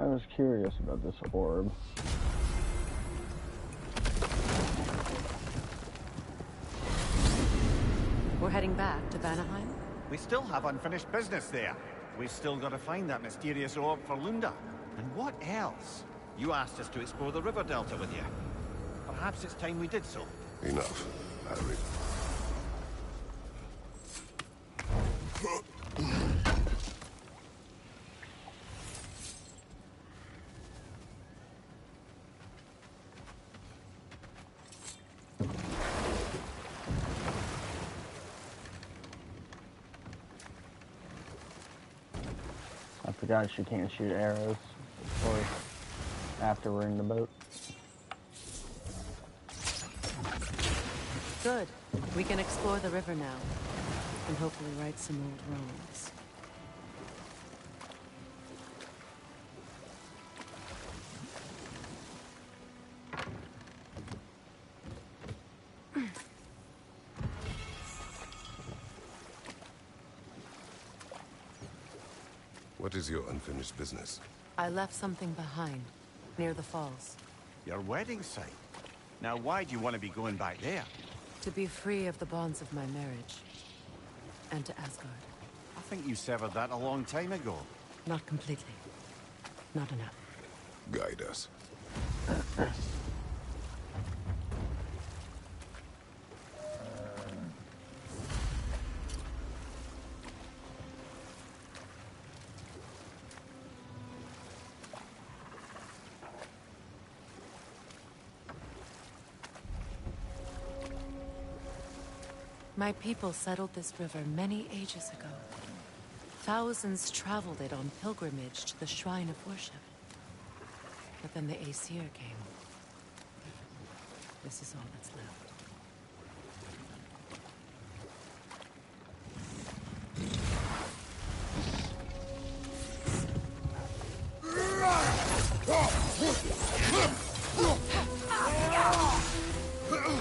I was curious about this orb. We're heading back to Vanaheim? We still have unfinished business there. We've still got to find that mysterious orb for Lunda. And what else? You asked us to explore the river delta with you. Perhaps it's time we did so. Enough. Hurry. I forgot you can't shoot arrows or after we're in the boat. Good. We can explore the river now, and hopefully right some old wrongs. What is your unfinished business? I left something behind, near the falls. Your wedding site? Now why do you want to be going back there? To be free of the bonds of my marriage. And to Asgard. I think you severed that a long time ago. Not completely. Not enough. Guide us. My people settled this river many ages ago. Thousands traveled it on pilgrimage to the shrine of worship. But then the Aesir came. This is all that's left.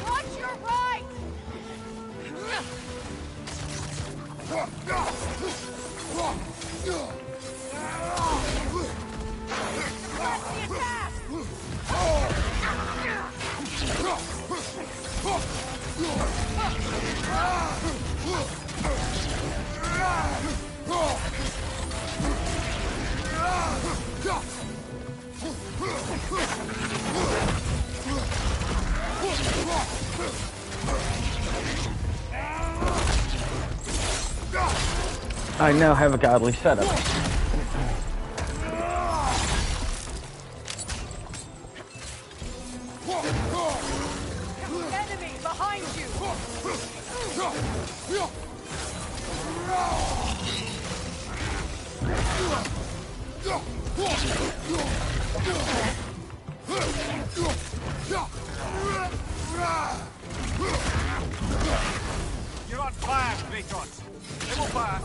Watch your right! I now have a godly setup. Enemy behind you! You're on fire, Kratos. They will pass.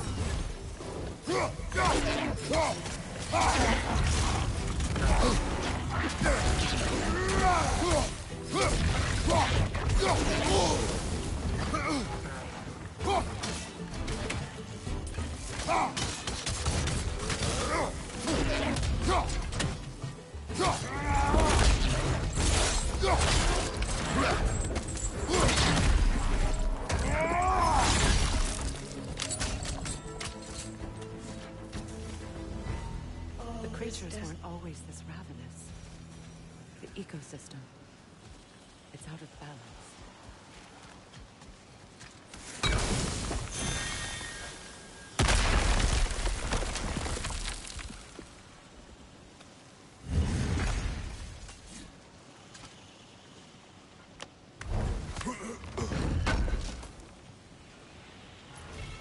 The creatures weren't always this ravenous. The ecosystem. It's out of balance.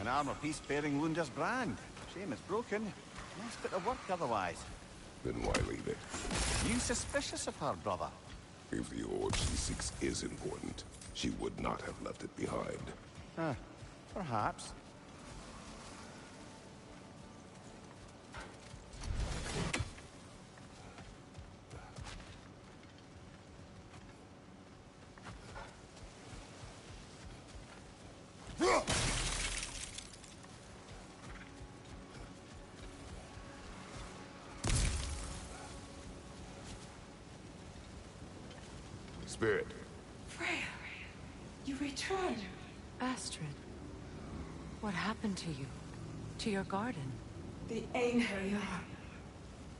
An armor piece bearing Lunda's brand. Shame it's broken. Nice bit of work otherwise. Then why leave it? You suspicious of her, brother? If the orb she seeks is important, she would not have left it behind. Perhaps. Spirit. Freya, you returned. Astrid, what happened to you? To your garden? The Einherjar.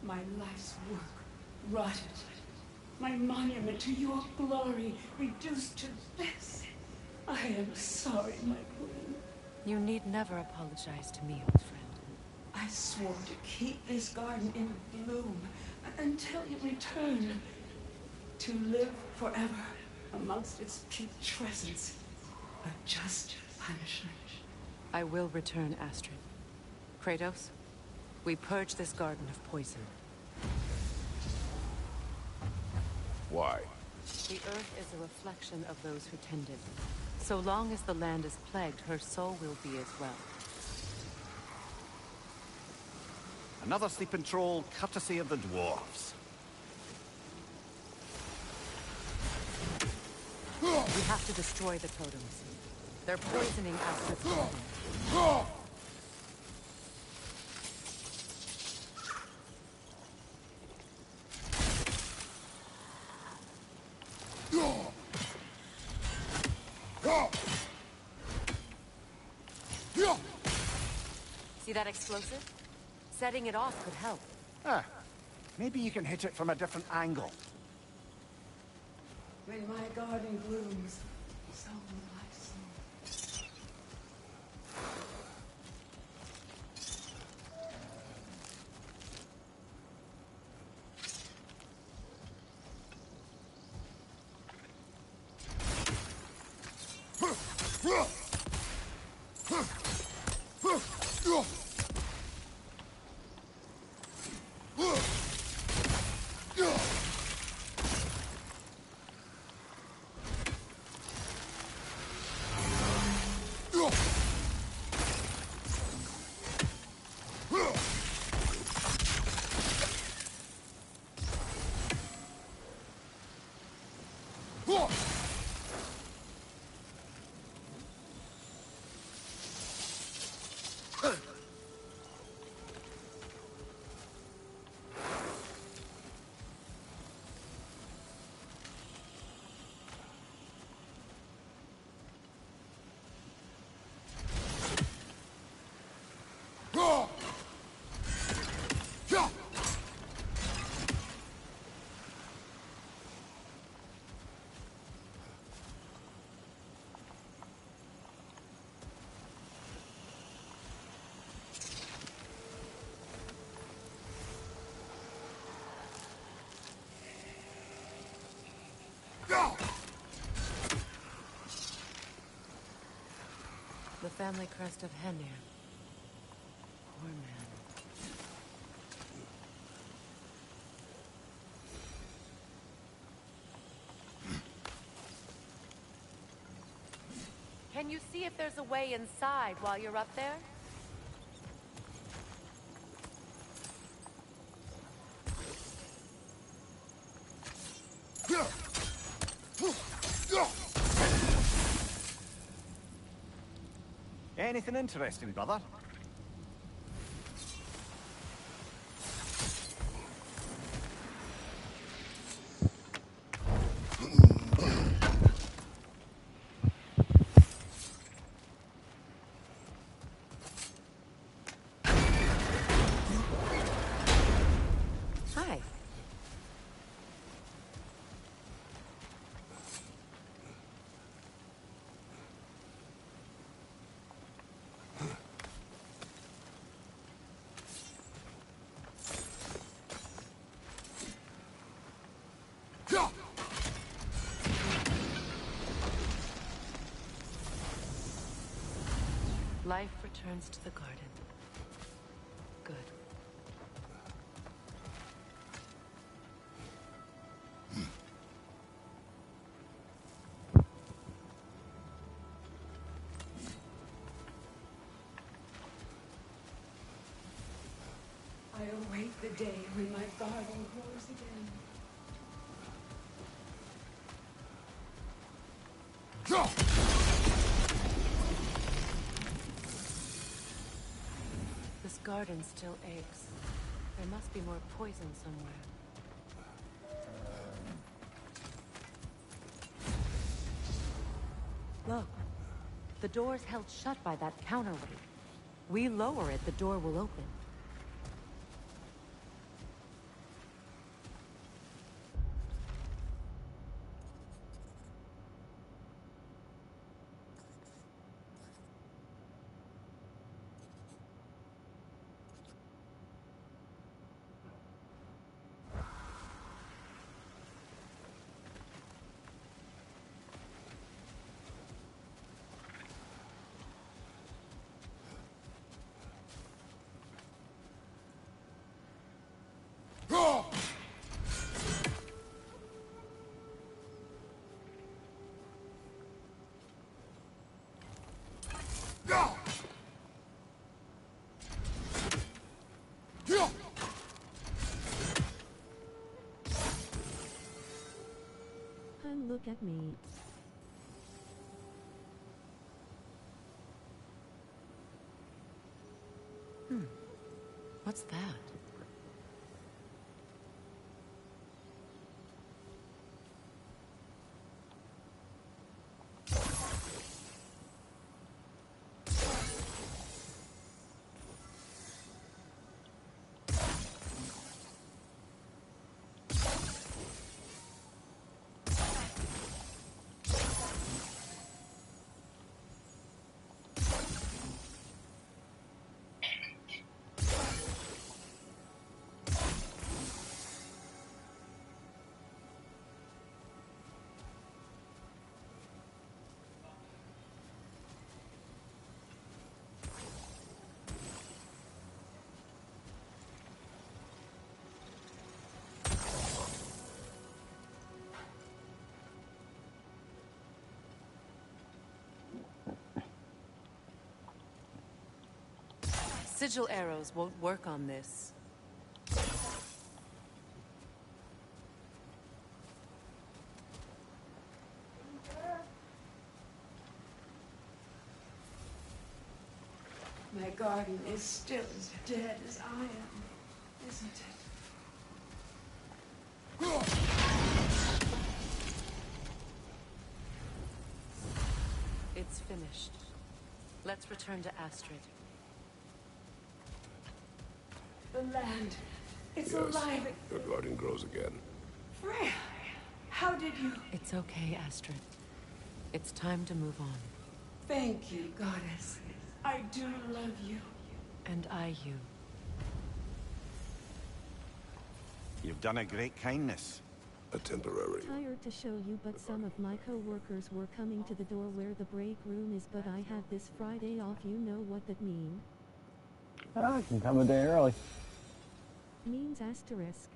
My life's work rotted. My monument to your glory reduced to this. I am sorry, my queen. You need never apologize to me, old friend. I swore to keep this garden in bloom until you return. To live forever amongst its putrescence. A just punishment. I will return, Astrid. Kratos, we purge this garden of poison. Why? The earth is a reflection of those who tend it. So long as the land is plagued, her soul will be as well. Another sleeping troll, courtesy of the dwarves. We have to destroy the totems. They're poisoning Astrid's garden. See that explosive? Setting it off could help. Ah, maybe you can hit it from a different angle. When my garden blooms, so will my soul. The family crest of Henir. Poor man. Can you see if there's a way inside while you're up there? Anything interesting, brother? Hi. Life returns to the garden. Good. I await the day when my garden grows again. This garden still aches. There must be more poison somewhere. Look. The door's held shut by that counterweight. We lower it, the door will open. And look at me. What's that? Sigil arrows won't work on this. My garden is still as dead as I am, isn't it? It's finished. Let's return to Astrid. The land, it's Yes, alive. your garden grows again. Freya, how did you? It's okay, Astrid. It's time to move on. Thank you, goddess. I do love you. And I you. You've done a great kindness. A temporary. Tired to show you, but some of my co-workers were coming to the door where the break room is, but I have this Friday off. You know what that mean? I can come a day early. Means asterisk.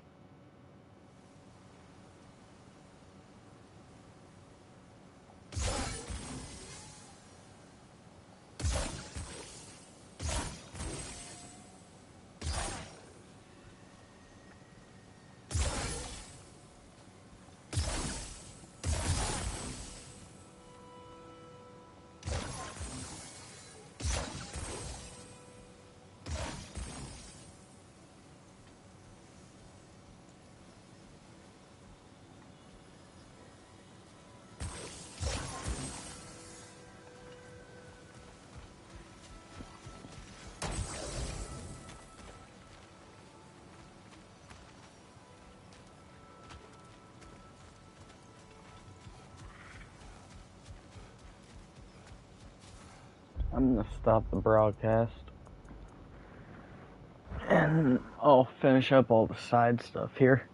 I'm gonna stop the broadcast. And I'll finish up all the side stuff here.